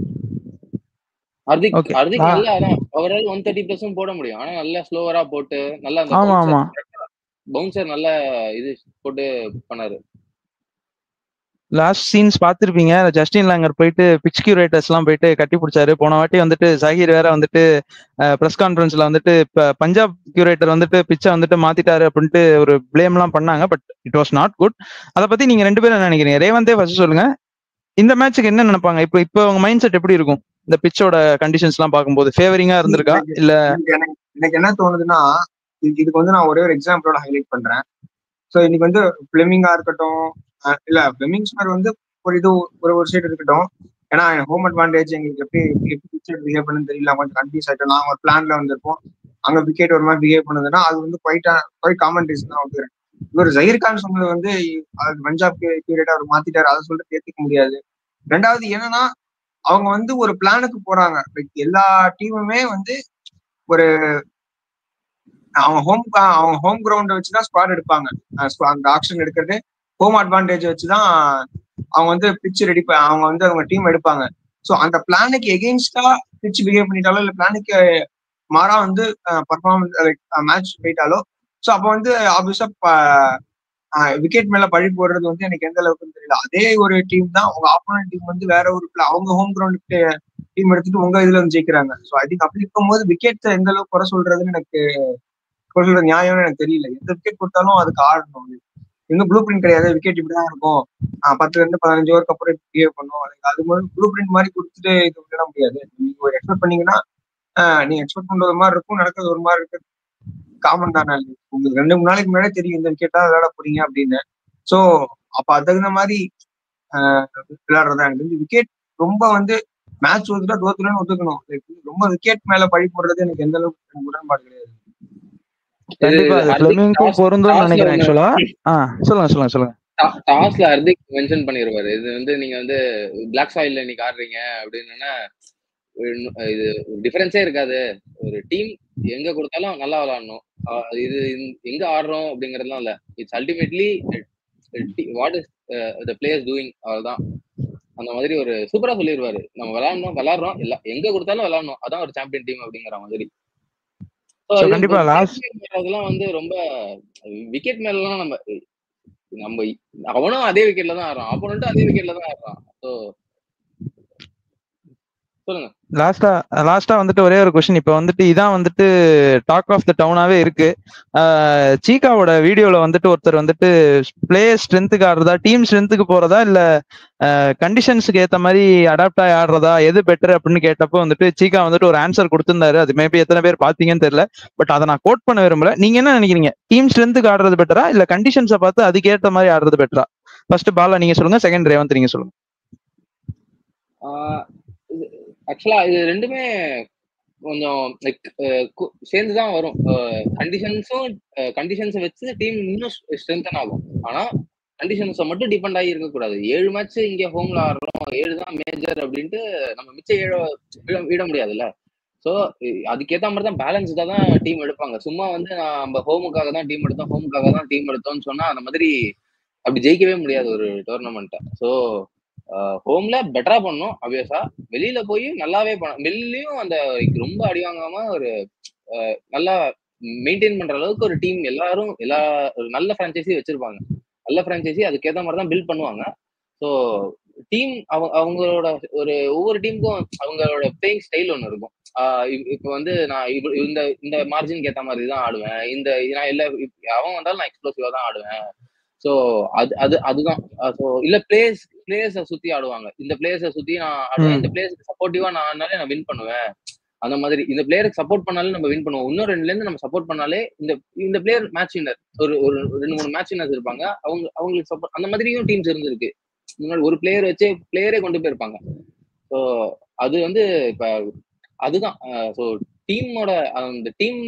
ஹர்திக் நல்லா அதான் அவரால் 130+ போட முடியும். ஆனா நல்லா ஸ்லோவரா போட்டு நல்லா அந்த பவுன்சர் நல்லா இது போட்டு பண்ணாரு. லாஸ்ட் சீன்ஸ் பாத்திருப்பீங்க. ஜஸ்டின் லாங்கர் போயிட்டு பிச் கியூரேட்டர்ஸ் எல்லாம் போயிட்டு கட்டி பிடிச்சாரு. போன வாட்டி வந்துட்டு ஜஹீர் வேற வந்துட்டு பிரஸ் கான்ஃபரன்ஸ்ல வந்துட்டு பஞ்சாப் கியூரேட்டர் வந்துட்டு பிச்சை வந்துட்டு மாத்திட்டாரு அப்படின்ட்டு ஒரு பிளேம் எல்லாம் பண்ணாங்க. But it was not good. அதை பத்தி நீங்க 2 பேரும் என்ன நினைக்கிறீங்க? ரேவந்தே ஃபர்ஸ்ட் சொல்லுங்க, இந்த மேட்சுக்கு என்ன நினைப்பாங்க? இப்போ உங்க மைண்ட் செட் எப்படி இருக்கும் இந்த பிச்சோட கண்டிஷன்ஸ் எல்லாம் பார்க்கும்போது? ஃபேவரிங்கா இருந்திருக்கா இல்ல? எனக்கு என்ன தோணுதுன்னா, இதுக்கு வந்து நான் ஒரே ஒரு எக்ஸாம்பிளோட ஹைலைட் பண்றேன். சோ இன்னைக்கு வந்து பிளெமிங்கா இருக்கட்டும், இல்ல பிளெமிங் சார் வந்து ஒரு சைடு இருக்கட்டும். ஏன்னா ஹோம் அட்வான்டேஜ் எங்களுக்கு எப்படி பிஹேவ் பண்ணுன்னு தெரியல, கொஞ்சம் கன்ஃபியூஸ் ஆயிட்டோம். நாங்க ஒரு பிளான்ல வந்திருப்போம், அங்க விக்கெட் ஒரு மாதிரி பிஹேவ் பண்ணுதுன்னா அது வந்து குவைட் காமன் ரீசன் தான் வந்து. இவர் ஜஹீர் கான் சொன்னது வந்து பஞ்சாப் கியூரேட் அவர் மாத்திட்டாரு, அதை சொல்லிட்டு ஏத்துக்க முடியாது. ரெண்டாவது என்னன்னா, அவங்க வந்து ஒரு பிளானுக்கு போறாங்க. எல்லா டீமுமே வந்து ஒரு அவங்க ஹோம் கிரவுண்டை வச்சுதான் ஸ்குவாட் எடுப்பாங்க. அந்த ஆக்ஷன் எடுக்கிறது ஹோம் அட்வான்டேஜ் வச்சுதான் அவங்க வந்து பிட்ச் ரெடி அவங்க வந்து அவங்க டீம் எடுப்பாங்க. ஸோ அந்த பிளானுக்கு எகெயின்ஸ்டா பிட்ச் பிஹேவ் பண்ணிட்டாலோ இல்லை பிளானுக்கு மாறா வந்து பர்ஃபார்மன்ஸ் மேட்ச் போயிட்டாலோ, ஸோ அப்போ வந்து ஆப்வியஸா விக்கெட் மேல பழி போடுறது வந்து எனக்கு எந்த அளவுக்குன்னு தெரியல. அதே ஒரு டீம் தான் உங்க ஆப்போனன்ட் டீம் வந்து வேற ஒரு அவங்க ஹோம் கிரவுண்டுக்கு டீம் எடுத்துட்டு உங்க இதுல வந்து ஜெயிக்கிறாங்க. ஸோ ஐ திங்க் அப்படி இருக்கும்போது விக்கெட் எந்த அளவுக்கு குறை சொல்றதுன்னு எனக்கு சொல்ற நியாயம்னு எனக்கு தெரியல. எந்த விக்கெட் கொடுத்தாலும் அதுக்கு ஆடணும். இன்னும் ப்ளூ பிரிண்ட் கிடையாது, விக்கெட் இப்படிதான் இருக்கும், 10-15 ஓவருக்கு அப்புறம் பிஹேவ் பண்ணும். அது மாதிரி ப்ளூ பிரிண்ட் மாதிரி கொடுத்துட்டு இது விட முடியாது. நீங்க ஒரு எக்ஸ்பெக்ட் பண்ணீங்கன்னா நீங்க எக்ஸ்பெக்ட் பண்றது மாதிரி இருக்கும், நடக்கிறது ஒரு மாதிரி இருக்கு. காமன் தானே. உங்களுக்கு 2-3 நாளைக்கு முன்னாடியே தெரியும் இந்த விக்கெட்டா விளையாட போறீங்க அப்படின்னு. ஸோ அப்ப அது தகுந்த மாதிரி விளையாடுறதா எனக்கு விக்கெட் ரொம்ப வந்து மேட்ச் ஒத்துட்டா தோத்துலன்னு ஒத்துக்கணும். ரொம்ப விக்கெட் மேல பழி போடுறது எனக்கு எந்த அளவுக்கு உடன்பாடு கிடையாது. டாஸ்ல ஹர்திக் மென்ஷன் பண்ணிருவாரு, இது வந்து நீங்க வந்து பிளாக் சாயில்ல இன்னைக்கு ஆடுறீங்க அப்படின்னா இது டிஃபரன்ஸே இருக்காது. ஒரு டீம் எங்க கொடுத்தாலும் நல்லா விளையாடணும், இது எங்க ஆடுறோம் அப்படிங்கறதுலாம் இல்ல. It's ultimately what is the players doing, அதுதான். அந்த மாதிரி ஒரு சூப்பரா சொல்லிடுவாரு. நம்ம விளையாடுறோம் இல்ல எங்க கொடுத்தாலும் விளையாடணும், அதான் ஒரு சாம்பியன் டீம் அப்படிங்கிற மாதிரி. அதெல்லாம் வந்து ரொம்ப விக்கெட் மேலாம் நம்ம அவனும் அதே விக்கெட்ல தான் ஆடுறான், ஆப்போனன்ட்டும் அதே விக்கெட்ல தான் ஆடுறான். ஸோ லாஸ்டா வந்துட்டு ஒரே ஒரு கொஸ்டின். இப்ப வந்துட்டு இதான் வந்துட்டு டாக் ஆஃப் த டவுனாவே இருக்கு. சீகாவோட வீடியோல வந்துட்டு ஒருத்தர் வந்துட்டு பிளேயர் ஸ்ட்ரென்த்துக்கு ஆடுறதா டீம் ஸ்ட்ரென்த்துக்கு போறதா இல்ல கண்டிஷன்ஸுக்கு ஏத்த மாதிரி அடாப்ட் ஆகி ஆடுறதா எது பெட்டர் அப்படின்னு கேட்டப்போ வந்துட்டு சீகா வந்துட்டு ஒரு ஆன்சர் கொடுத்திருந்தாரு. அது மேபி எத்தனை பேர் பாத்தீங்கன்னு தெரியல, பட் அதை நான் கோட் பண்ண விரும்பல. நீங்க என்ன நினைக்கிறீங்க? டீம் ஸ்ட்ரென்த்துக்கு ஆடுறது பெட்டரா இல்ல கண்டிஷன்ஸை பார்த்து அதுக்கு ஏற்ற மாதிரி ஆடுறது பெட்டரா? ஃபர்ஸ்ட் பாலா நீங்க சொல்லுங்க, செகண்ட் ரேவந்த் நீங்க சொல்லுங்க. ஆக்சுவலா இது ரெண்டுமே கொஞ்சம் லைக் சேர்ந்துதான் வரும். கண்டிஷன்ஸை வச்சு டீம் இன்னும் ஸ்ட்ரென்தன் ஆகும். ஆனா கண்டிஷன்ஸை மட்டும் டிபெண்ட் ஆகி இருக்கக்கூடாது. 7 மேட்ச் இங்க ஹோம்ல ஆடுறோம், 7 தான் மேஜர் அப்படின்ட்டு நம்ம மிச்சம் 7 விட முடியாதுல்ல. ஸோ அதுக்கேற்ற மாதிரி தான் பேலன்ஸ்டா தான் டீம் எடுப்பாங்க. சும்மா வந்து நம்ம ஹோமுக்காக தான் டீம் எடுத்தோம்னு சொன்னா அந்த மாதிரி அப்படி ஜெயிக்கவே முடியாது ஒரு டோர்னமெண்ட்டை. ஸோ ஹோம்ல பெட்டரா பண்ணும் ஆப்வியஸா, வெளியில போய் நல்லாவே வெளியிலயும் அந்த ரொம்ப அடி வாங்காம ஒரு நல்லா மெயின்டைன் பண்ற அளவுக்கு ஒரு டீம் எல்லாரும் ஒரு நல்ல பிரான்ச்சைசி வச்சிருப்பாங்க. நல்ல பிரான்ச்சைசி அதுக்கேற்ற மாதிரி தான் பில்ட் பண்ணுவாங்க. ஸோ டீம் அவங்களோட ஒவ்வொரு டீமுக்கும் அவங்களோட பிளேயிங் ஸ்டைல் ஒன்று இருக்கும். இப்ப வந்து நான் இந்த மார்ஜினுக்கு ஏற்ற மாதிரி தான் ஆடுவேன், நான் எல்லா அவன் வந்தாலும் நான் எக்ஸ்ப்ளோசிவா தான் ஆடுவேன். ஸோ அதுதான். ஸோ இல்ல பிளேயர்ஸை சுத்தி ஆடுவாங்க. இந்த பிளேயர்ஸை சுத்தி நான் ஆடுவேன், இந்த பிளேயர்ஸ்க்கு சப்போர்ட்டிவா நான் ஆடினாலே நான் வின் பண்ணுவேன். அந்த மாதிரி இந்த பிளேயருக்கு சப்போர்ட் பண்ணாலே நம்ம வின் பண்ணுவோம். இன்னும் 2ல இருந்து நம்ம சப்போர்ட் பண்ணாலே இந்த பிளேயர் மேட்ச் வின்னர், ஒரு 2-3 மேட்ச் வின்னர்ஸ் இருப்பாங்க, அவங்களுக்கு சப்போர்ட். அந்த மாதிரியும் டீம்ஸ் இருந்திருக்கு. முன்னாடி ஒரு பிளேயர் வச்சு பிளேயரே கொண்டு போயிருப்பாங்க. ஸோ அது வந்து இப்ப அதுதான். ஸோ டீமோட அந்த டீம்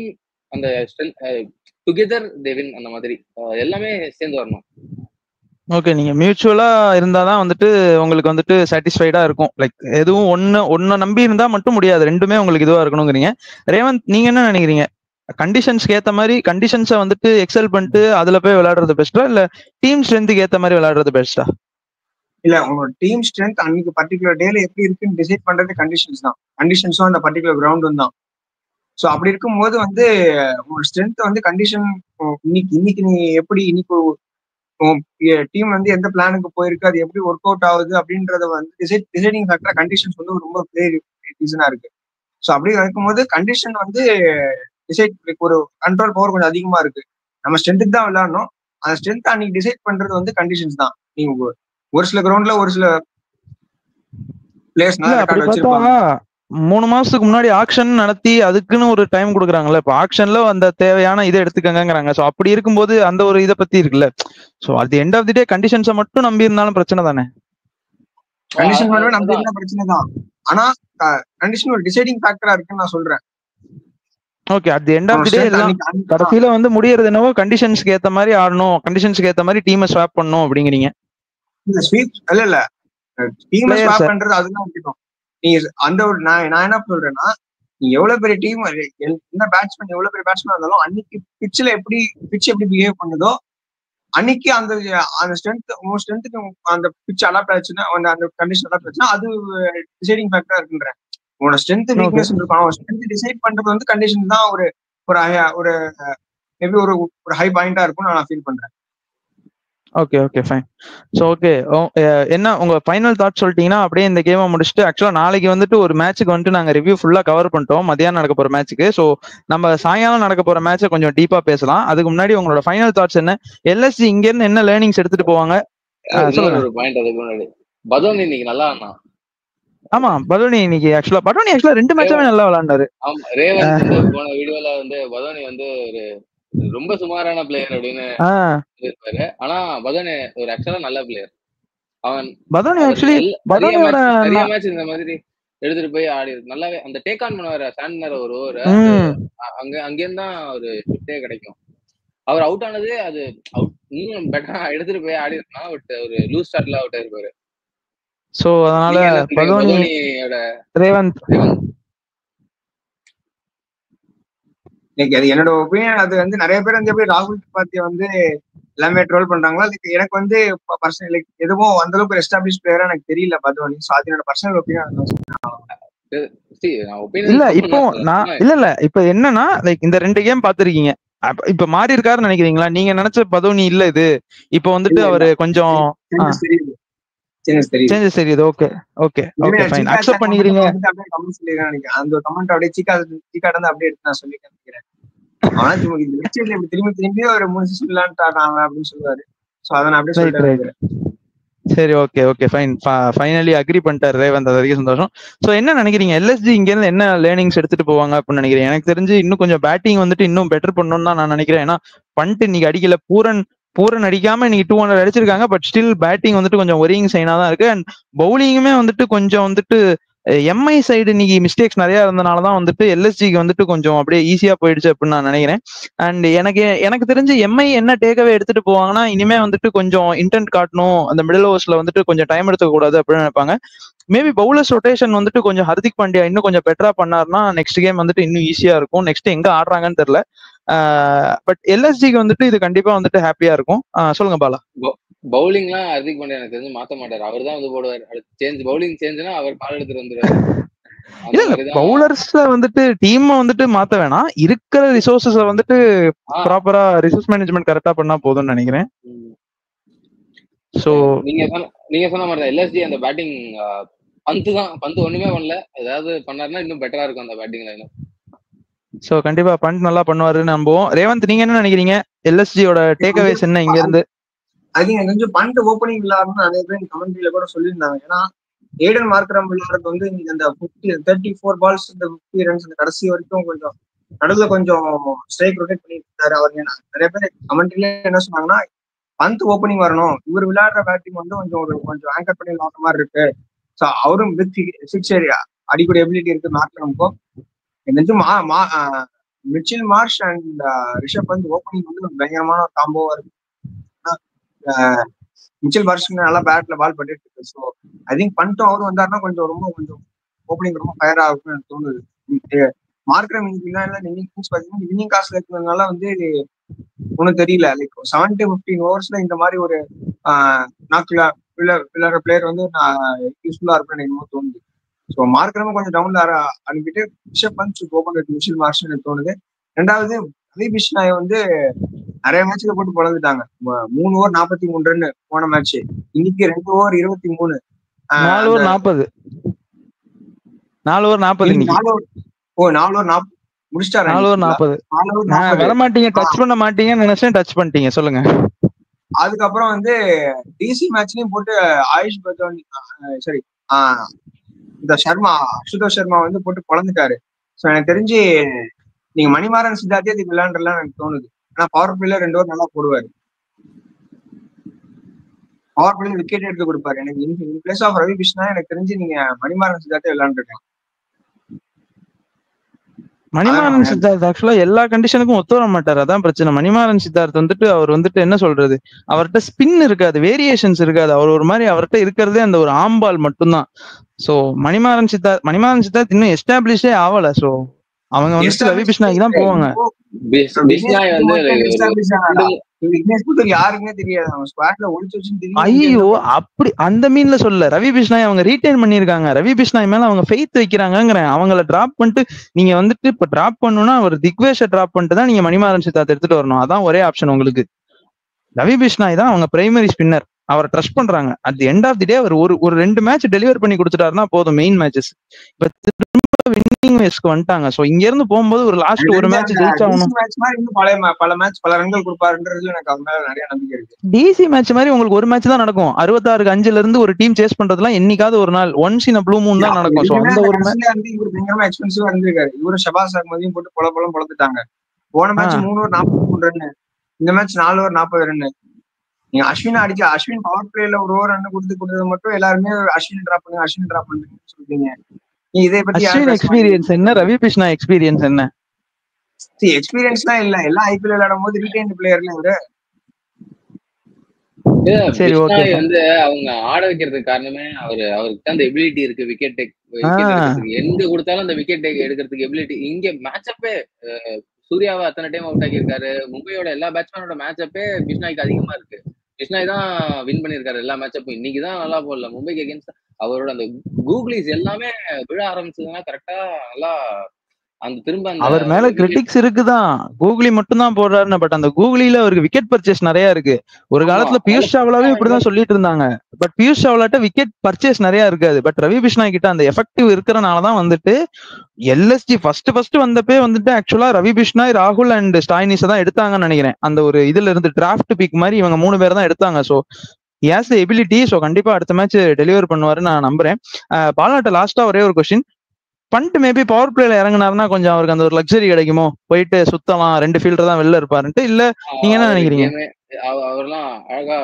அந்த டுகெதர் தே வின், அந்த மாதிரி எல்லாமே சேர்ந்து வரணும். ஓகே, நீங்க மியூச்சுவலா இருந்தாதான் வந்துட்டு உங்களுக்கு வந்துட்டு சாட்டிஸ்ஃபைடா இருக்கும். லைக் எதுவும் ஒன்னு நம்பி இருந்தா மட்டும் முடியாது, ரெண்டுமே உங்களுக்கு இதுவா இருக்கணுங்கிறீங்க. ரேவந்த் நீங்க என்ன நினைக்கிறீங்க? கண்டிஷன்ஸ்க்கு ஏத்த மாதிரி கண்டிஷன்ஸை வந்துட்டு எக்ஸல் பண்ணிட்டு அதுல போய் விளையாடுறது பெஸ்டா இல்ல டீம் ஸ்ட்ரென்த்துக்கு ஏத்த மாதிரி விளையாடுறது பெஸ்டா? இல்ல உங்களோட டீம் ஸ்ட்ரென்த் அன்னைக்கு பர்டிகுலர் டேல எப்படி இருக்குன்னு டிசைட் பண்றது கண்டிஷன்ஸ் தான். கண்டிஷன்ஸும் அந்த பர்டிகுலர் கிரவுண்டும் தான். ஸோ அப்படி இருக்கும்போது வந்து உங்களோட ஸ்ட்ரென்த் வந்து கண்டிஷன் இன்னைக்கு நீ எப்படி இன்னைக்கு டீம் வந்து எந்த பிளானுக்கு போயிருக்கு, அது எப்படி ஒர்க் அவுட் ஆகுது அப்படின்றத வந்து டிசைடிங் ஃபேக்டரா கண்டிஷன்ஸ் வந்து ரொம்ப ரீசனா இருக்கு. ஸோ அப்படி இருக்கும்போது கண்டிஷன் வந்து ஒரு கண்ட்ரோல் பவர் கொஞ்சம் அதிகமா இருக்கு. நம்ம ஸ்ட்ரென்த்துக்கு தான் விளையாடணும். அந்த ஸ்ட்ரென்த் அன்னைக்கு டிசைட் பண்றது வந்து கண்டிஷன்ஸ் தான். நீங்க ஒரு சில கிரவுண்ட்ல ஒரு சில பிளேயர்ஸ் வச்சிருப்பாங்க. 3 மாசத்துக்கு முன்னாடி ஆக்ஷன் நடத்தி அதுக்குன்னு ஒரு டைம் கொடுக்குறாங்கல்ல. இப்ப ஆக்ஷன்ல அந்த தேவையான இதை எடுத்துக்கங்கிறாங்க. சோ அப்படி இருக்கும்போது அந்த ஒரு இதை பத்தி இருக்குல்ல. So at end of the day கண்டிஷன்ஸை மட்டும் நம்பி இருந்தாலும் பிரச்சனை தானே. கண்டிஷன் மட்டும் நம்பி இருந்தா பிரச்சனை தான். ஆனா கண்டிஷன் ஒரு டிசைடிங் ஃபேக்டரா இருக்குன்னு நான் சொல்றேன். Okay, at the end of the day எல்லாம் கடைசியில வந்து முடியறது என்னவோ கண்டிஷன்ஸ்க்கு ஏத்த மாதிரி ஆடணும், கண்டிஷன்ஸ்க்கு ஏத்த மாதிரி டீமை ஸ்வாப் பண்ணணும் அப்படிங்கிறீங்க. இல்ல ஸ்வீப் இல்ல டீமை ஸ்வாப் பண்றது அதுதான் முக்கியம். நீங்க அந்த ஒரு நான் என்ன சொல்றேன்னா, நீ எவ்வளவு பெரிய டீம் என்ன பேட்ஸ்மேன் எவ்வளவு பெரிய பேட்ஸ்மேன் இருந்தாலும் அன்னைக்கு பிட்ச் எப்படி பிஹேவ் பண்ணுதோ அன்னைக்கு அந்த ஸ்ட்ரென்த்துக்கு அந்த பிட்ச் அடாப்ட் ஆச்சுன்னா அந்த கண்டிஷன் அடாப்ட் ஆச்சுன்னா அது டிசைடிங் ஃபேக்டரா இருக்குன்றேன். உன்னோட ஸ்ட்ரென்த் வீக்னஸ் இருக்கும். ஸ்ட்ரென்த் டிசைட் பண்றது வந்து கண்டிஷன் தான் ஒரு மேபி ஒரு ஹை பாயிண்டா இருக்கும் நான் ஃபீல் பண்றேன். Okay okay fine. So okay, என்ன உங்க ஃபைனல் தாட் சொல்லிட்டீங்கன்னா அப்படியே இந்த கேமை முடிச்சுட்டு, ஆக்சுவலா நாளைக்கு வந்துட்டு ஒரு மேட்சுக்கு வந்துட்டு நாங்க ரிவ்யூ ஃபுல்லா கவர் பண்ணிட்டோம் மதியானம் நடக்க போற மேட்சுக்கு. ஸோ நம்ம சாயங்காலம் நடக்க போற மேட்சை கொஞ்சம் டீப்பா பேசலாம். அதுக்கு முன்னாடி உங்களோட ஃபைனல் தாட்ஸ் என்ன? எல்எஸ்ஜி இங்க இருந்து என்ன லேர்னிங்ஸ் எடுத்துட்டு போவாங்க? ஒரு பாயிண்ட் அதுக்கு முன்னாடி பதோனி இன்னைக்கு நல்லா ஆனான். ஆமா, பதோனி இன்னைக்கு ஆக்சுவலா 2 மேட்சுமே நல்லா விளையாண்டாரு. ஆமா, ரேவந்த் போன வீடியோல வந்து பதோனி வந்து ஒரு ரொம்ப சுமாரான பிளேயர் அப்படின்னு இருப்பாரு. ஆனா பதோனி ஒரு ஆக்சுவலா நல்ல பிளேயர். அவன் நிறைய மேட்ச் இந்த மாதிரி எடுத்துட்டு போய் ஆடி நல்லாவே அந்த டேக் ஆன் பண்ணுவாரு. சாண்டனர் ஒரு ஓவர் அங்கேருந்து தான் ஒரு ஷிஃப்டே கிடைக்கும். அவர் அவுட் ஆனது அது இன்னும் பெட்டரா எடுத்துட்டு போய் ஆடி இருக்கலாம். பட் ஒரு லூஸ் ஸ்டார்ட்ல அவுட் ஆயிருப்பாரு. சோ அதனால பதோனியோட ரேவந்த் அது என்னோட ஒப்பீனியன். அது வந்து நிறைய பேர் வந்து எப்படி ராகுல் திரிபாத்தியை வந்து எல்லாமே ட்ரோல் பண்றாங்களா, எனக்கு வந்து பர்சனல் எதுவும் அந்த அளவுக்கு எஸ்டாப்ளிஷ் பிளேயரா எனக்கு தெரியல பதோனி. சோ அது என்னோட பர்சனல் ஒப்பீனியன். இல்ல இப்போ நான் இல்ல இப்ப என்னன்னா லைக் இந்த 2 கேம் பாத்திருக்கீங்க. இப்ப மாறி இருக்காருன்னு நினைக்கிறீங்களா? நீங்க நினைச்ச பதோனி இல்ல இது. இப்ப வந்துட்டு அவரு கொஞ்சம் சேஞ்சஸ் தெரியுது. Okay okay okay fine, accept பண்ணிக்கிறீங்க. அந்த கமெண்ட் அப்படியே சீக்காட இருந்து அப்படியே எடுத்து நான் சொல்லி நினைக்கிறேன். ஆனா திரும்பி ஒரு 3 சீசன் விளையாண்டாங்க அப்படின்னு சொல்லுவாரு. சோ அதை நான் அப்படியே சொல்லிட்டேன். சரி okay okay fine, finally agree பண்ணிட்டாரு ரேவந்த். அது வரைக்கும் சந்தோஷம். சோ என்ன நினைக்கிறீங்க, எல்எஸ்ஜி இங்க இருந்து என்ன லேர்னிங்ஸ் எடுத்துட்டு போவாங்க அப்படின்னு நினைக்கிறேன்? எனக்கு தெரிஞ்சு இன்னும் கொஞ்சம் பேட்டிங் வந்துட்டு இன்னும் பெட்டர் பண்ணணும்னு தான் நான் நினைக்கிறேன். ஏன்னா பண்ட் இன்னைக்கு அடிக்கல, பூரன் அடிக்காம இன்னைக்கு 200 அடிச்சிருக்காங்க. பட் ஸ்டில் பேட்டிங் வந்துட்டு கொஞ்சம் ஒரியிங் சைனா தான் இருக்கு. அண்ட் பவுலிங்குமே வந்துட்டு கொஞ்சம் வந்துட்டு எம்ஐ சைடு இன்னைக்கு மிஸ்டேக்ஸ் நிறைய இருந்தனாலதான் வந்துட்டு எல்எஸ்ஜிக்கு வந்துட்டு கொஞ்சம் அப்படியே ஈஸியா போயிடுச்சு அப்படின்னு நான் நினைக்கிறேன். அண்ட் எனக்கு தெரிஞ்சு எம்ஐ என்ன டேக்அவே எடுத்துட்டு போவாங்கன்னா, இனிமே வந்துட்டு கொஞ்சம் இன்டென்ட் காட்டணும், அந்த மிடில் ஓவர்ஸ்ல வந்துட்டு கொஞ்சம் டைம் எடுத்துக்க கூடாது அப்படின்னு நினைப்பாங்க. மேபி பவுலர்ஸ் ரொட்டேஷன் வந்துட்டு கொஞ்சம் ஹர்திக் பாண்டியா இன்னும் கொஞ்சம் பெட்டரா பண்ணாருன்னா நெக்ஸ்ட் கேம் வந்துட்டு இன்னும் ஈஸியா இருக்கும். நெக்ஸ்ட் எங்க ஆடுறாங்கன்னு தெரியல. பட் எல்எஸ்ஜிக்கு வந்துட்டு இது கண்டிப்பா வந்துட்டு ஹாப்பியா இருக்கும். சொல்லுங்க பாலா. பவுலிங்லாம் ஹர்திக் பாண்டியா எனக்கு தெரிஞ்சு மாத்த மாட்டாரு. அவர் தான் வந்து போடுவார். பவுலிங் சேஞ்ச்னா அவர் கால் எடுத்துட்டு வந்துருவாரு. பவுலர்ஸ்ல வந்துட்டு டீம் வந்துட்டு மாத்த வேணாம், இருக்கிற ரிசோர்சஸ் வந்துட்டு ப்ராப்பரா ரிசோர்ஸ் மேனேஜ்மெண்ட் கரெக்டா பண்ணா போதும்னு நினைக்கிறேன். சோ நீங்க சொன்ன மாதிரி எல்எஸ்ஜி அந்த பேட்டிங் பந்து ஒண்ணுமே பண்ணல. ஏதாவது பண்ணாருன்னா இன்னும் பெட்டரா இருக்கும் அந்த பேட்டிங் லைன். சோ கண்டிப்பா பண்ட் நல்லா பண்ணுவாருன்னு நம்புவோம். ரேவந்த் நீங்க என்ன நினைக்கிறீங்க, எல்எஸ்ஜியோட டேக் அவேஸ் என்ன இங்க இருந்து? அது கொஞ்சம் பண்ட் ஓப்பனிங் இல்லாம நிறைய பேர் கமெண்ட்ரியில கூட சொல்லியிருந்தாங்க. ஏன்னா ஏடன் மார்க்ரம் விளையாடுறது வந்து அந்த 34 பால்ஸ் இந்த 50 ரன்ஸ் இந்த கடைசி வரைக்கும் கொஞ்சம் நடுவில் கொஞ்சம் ஸ்ட்ரைக் ரொட்டேட் பண்ணிட்டு இருந்தாரு அவர். நிறைய பேர் கமெண்ட்ரியில என்ன சொன்னாங்கன்னா, பந்த் ஓப்பனிங் வரணும், இவர் விளையாடுற பேட்டிங் வந்து கொஞ்சம் ஆங்கர் பண்ணி விளையாடுற மாதிரி இருக்கு. ஸோ அவரும் வித் சிக்ஸ் அடிக்கூடிய எபிலிட்டி இருக்கு மார்க்ரமுக்கும். Mitchell Marsh and Rishabh Pant opening வந்து பயங்கரமான ஒரு காம்போவா இருக்கு. மிச்சல் மார்ஷ் நல்லா பேட்ல பால் பண்ணிட்டு இருக்கு. ஸோ ஐ திங்க் பண்ட்டும் அவரும் வந்தாருன்னா கொஞ்சம் ஓப்பனிங் ரொம்ப ஃபயர் ஆகும்னு எனக்கு தோணுது. மார்க்ரம் இன்னிங் காசுல இருக்கிறதுனால வந்து ஒன்றும் தெரியல. லைக் 7 to 15 ஓவர்ஸ்ல இந்த மாதிரி ஒரு விளையாடுற பிளேயர் வந்து நான் யூஸ்ஃபுல்லா இருப்பேன் எனக்கு தோணுது. ஸோ மார்க்கரமா கொஞ்சம் டவுன்ல அனுப்பிட்டு Rishabh Pant open with Mitchell Marshall எனக்கு தோணுது. ரெண்டாவது ரவி பிஷ்னாயை வந்து நிறைய மேட்ச்ல போட்டு பிறந்துட்டாங்க. 3 ஓவர் 43 ரன் போன மேட்ச். இன்னைக்கு 2 ஓவர் 23. 4 ஓவர் 40. 4 ஓவர் 40 இன்னைக்கு. 4 ஓவர் 40 முடிச்சிட்டாரு. 4 ஓவர் 40 வரமாட்டீங்க, டச் பண்ண மாட்டீங்கன்னு நினைச்சேன், டச் பண்ணிட்டீங்க. சொல்லுங்க. அதுக்கப்புறம் வந்து டிசி மேட்ச்லயும் போட்டு ஆயுஷ் பத்வானி சரி இந்த அசுதோஷ் சர்மா வந்து போட்டு குழந்துட்டாரு. ஸோ எனக்கு தெரிஞ்சு நீங்க மணிமாறன் சித்தார்த்தே இதுக்கு விளையாண்டுலாம் எனக்கு தோணுது. ஆனா பவர் பிளேல 2 ஓவர் நல்லா போடுவாரு. பவர் பிளேல விக்கெட் எடுத்து கொடுப்பாரு. எனக்கு இன் பிளேஸ் ஆஃப் ரவி பிஷ்னா எனக்கு தெரிஞ்சு நீங்க மணிமாறன் சித்தார்த்தே விளையாண்டுருக்கலாம். மணிமாறன் சித்தார்த் ஆக்சுவலா எல்லா கண்டிஷனுக்கும் ஒத்து வர மாட்டாரு. அதான் பிரச்சனை. மணிமாறன் சித்தார்த் வந்துட்டு அவர் வந்துட்டு என்ன சொல்றது, அவர்கிட்ட ஸ்பின் இருக்காது, வேரியேஷன்ஸ் இருக்காது. அவர் ஒரு மாதிரி அவர்கிட்ட இருக்கிறதே அந்த ஒரு ஆம்பால் மட்டும்தான். சோ மணிமாறன் சித்தார்த் இன்னும் எஸ்டாப்ளிஷே ஆகல. சோ அவங்க வந்துட்டு ரவி பிஷ்னாய்க்கு தான் போவாங்க. ஐயோ அப்படி அந்த மீன்ல சொல்ல, ரவி பிஷ்னாய் அவங்க ரீடைன் பண்ணிருக்காங்க. ரவி பிஷ்னாய் மேல அவங்க ஃபெய்த் வைக்கிறாங்கிறேன். அவங்கள டிராப் பண்ணிட்டு நீங்க வந்துட்டு இப்ப டிராப் பண்ணணும்னா ஒரு திக்வேஷ டிராப் பண்ணிட்டு தான் நீங்க மணிமாறன் சித்தார்த் எடுத்துட்டு வரணும். அதான் ஒரே ஆப்ஷன் உங்களுக்கு. ரவி பிஷ்னாய் தான் அவங்க பிரைமரி ஸ்பின்னர். அவரை ட்ரஸ்ட் பண்றாங்க. At the end of the day அவர் ஒரு 2 மேட்ச் டெலிவர் பண்ணி கொடுத்துட்டாருன்னா போதும். மெயின் மேட்சஸ் இப்ப வின்னிங் மேட்ச்க்கு வந்துட்டாங்க. சோ இங்க இருந்து போகும்போது ஒரு லாஸ்ட் ஒரு மேட்ச் ஜெயிச்சாகணும். பல மேட்ச் பல ரன்கள் கொடுப்பாருன்றதுல எனக்கு அது மேல நிறைய நம்பிக்கை இருக்கு. டிசி மேட்ச் மாதிரி உங்களுக்கு ஒரு மேட்ச் தான் நடக்கும். 66க்கு 5ல இருந்து ஒரு டீம் சேஸ் பண்றதுலாம் என்னைக்காவது ஒரு நாள் ஒன்ஸ் இன் ப்ளூ மூன் தான் நடக்கும். சோ அந்த ஒரு மேட்ச்ல வந்து இவரு பயங்கரமா எக்ஸ்பென்சிவா இருந்திருக்காரு. இவரு ஷபாஸ் அகமதியும் போட்டு பொளந்துட்டாங்க. போன மேட்ச் 3 ஓவர் 43 ரன், இந்த மேட்ச் 4 ஓவர் 40 ரன். நீங்க அஸ்வின் பவர் பிளேல ஒரு ஓவர் ரன் கொடுத்தது மட்டும் எல்லாருமே அஸ்வின் டிராப் பண்ணுங்கன்னு சொல்றீங்க. இதை பத்தி எக்ஸ்பீரியன்ஸ் என்ன, ரவி பிஷ்னா எக்ஸ்பீரியன்ஸ் என்ன? எக்ஸ்பீரியன்ஸ்லாம் இல்ல. எல்லாம் ஐபிஎல் விளையாடும் போது ரீடைன் பிளேயர்ல இவரு. சரி, ஓகே. வந்து அவங்க ஆட வைக்கிறதுக்கு காரணமே அவருக்கு அந்த எபிலிட்டி இருக்கு. விக்கெட் எங்க கொடுத்தாலும் அந்த விக்கெட் எடுக்கிறதுக்கு எபிலிட்டி. இங்க மேட்சப்பே சூர்யாவை அத்தனை டைம் அவுட் ஆகியிருக்காரு. மும்பையோட எல்லா பேட்ஸ்மேனோட மேட்சப்பே பிஷ்னாய்க்கு அதிகமா இருக்கு. பிஷ்னாய் தான் வின் பண்ணிருக்காரு எல்லா மேட்சப்பும். இன்னைக்குதான் நல்லா போடல மும்பைக்கு அகேன்ஸ்ட். அவரோட அந்த கூகுளிஸ் எல்லாமே விழ ஆரம்பிச்சதுன்னா கரெக்டா நல்லா அந்த திரும்ப அவர் மேல கிரிட்டிக்ஸ் இருக்குதான். கூகுளி மட்டும் தான் போடுறாருன்னு. பட் அந்த கூகுளில அவருக்கு விக்கெட் பர்ச்சேஸ் நிறைய இருக்கு. ஒரு காலத்துல பியூஷ் சாவ்லாவே இப்படிதான் சொல்லிட்டு இருந்தாங்க. பட் பியூஷ் சாவ்லாட்ட விக்கெட் பர்ச்சேஸ் நிறைய இருக்காது. பட் ரவி பிஷ்னாய் கிட்ட அந்த எஃபெக்டிவ் இருக்கிறனாலதான் வந்துட்டு எல்எஸ்ஜி ஃபர்ஸ்ட் வந்தப்பே வந்துட்டு ஆக்சுவலா ரவி பிஷ்னாய், ராகுல் அண்ட் ஸ்டாய்னிஸ் தான் எடுத்தாங்கன்னு நினைக்கிறேன். அந்த ஒரு இதுல இருந்து டிராஃப்ட் பிக் மாதிரி இவங்க 3 பேர் தான் எடுத்தாங்க. So has the ability. So கண்டிப்பா அடுத்த மேட்ச் டெலிவர் பண்ணுவாரு நான் நம்புறேன். பாலாட்ட லாஸ்டா ஒரே ஒரு கொஸ்டின். பண்ட் மேபி பவர் பிளேல இறங்கினாருன்னா கொஞ்சம் அவருக்கு அந்த ஒரு லக்ஸரி கிடைக்குமோ, போயிட்டு சுத்தலாம், 2 ஃபீல்டர் தான் வெளில இருப்பாருன்ட்டு. இல்ல நீங்க என்ன நினைக்கிறீங்க? அவர்லாம் அழகா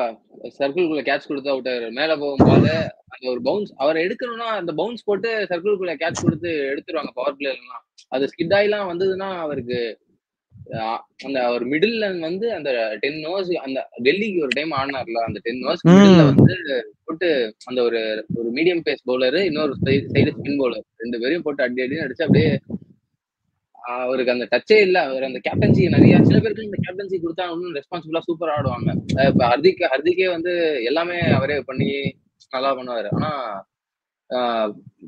சர்க்கிள்குள்ள கேட்ச் கொடுத்து அவுட் ஆகுறாரு. மேல போகும்போது அந்த ஒரு பவுன்ஸ் அவர் எடுக்கணும்னா அந்த பவுன்ஸ் போட்டு சர்க்கிள்குள்ள கேட்ச் கொடுத்து எடுத்துருவாங்க பவர் பிளேயர்லாம். அது ஸ்கிட் ஆயிலாம் வந்ததுன்னா அவருக்கு அந்த ஒரு மிடில் வந்து அந்த 10 ஓவர்ஸ் அந்த டெல்லிக்கு ஒரு டைம் ஆடினார்ல, அந்த 10 ஓவர்ஸ் மிடில்ல வந்து போட்டு அந்த ஒரு மீடியம் பேஸ் பவுலர், இன்னொரு சைடு ஸ்பின் பவுலர் 2 பேரையும் போட்டு அடி அடிச்சு அப்படியே அவருக்கு அந்த டச்சே இல்ல. அவர் அந்த கேப்டன்சி நிறைய சில பேருக்கு இந்த கேப்டன்சி கொடுத்தா இன்னும் ரெஸ்பான்சிபிளா சூப்பரா ஆடுவாங்க. இப்ப ஹர்திக்கே வந்து எல்லாமே அவரே பண்ணி நல்லா பண்ணுவாரு. ஆனா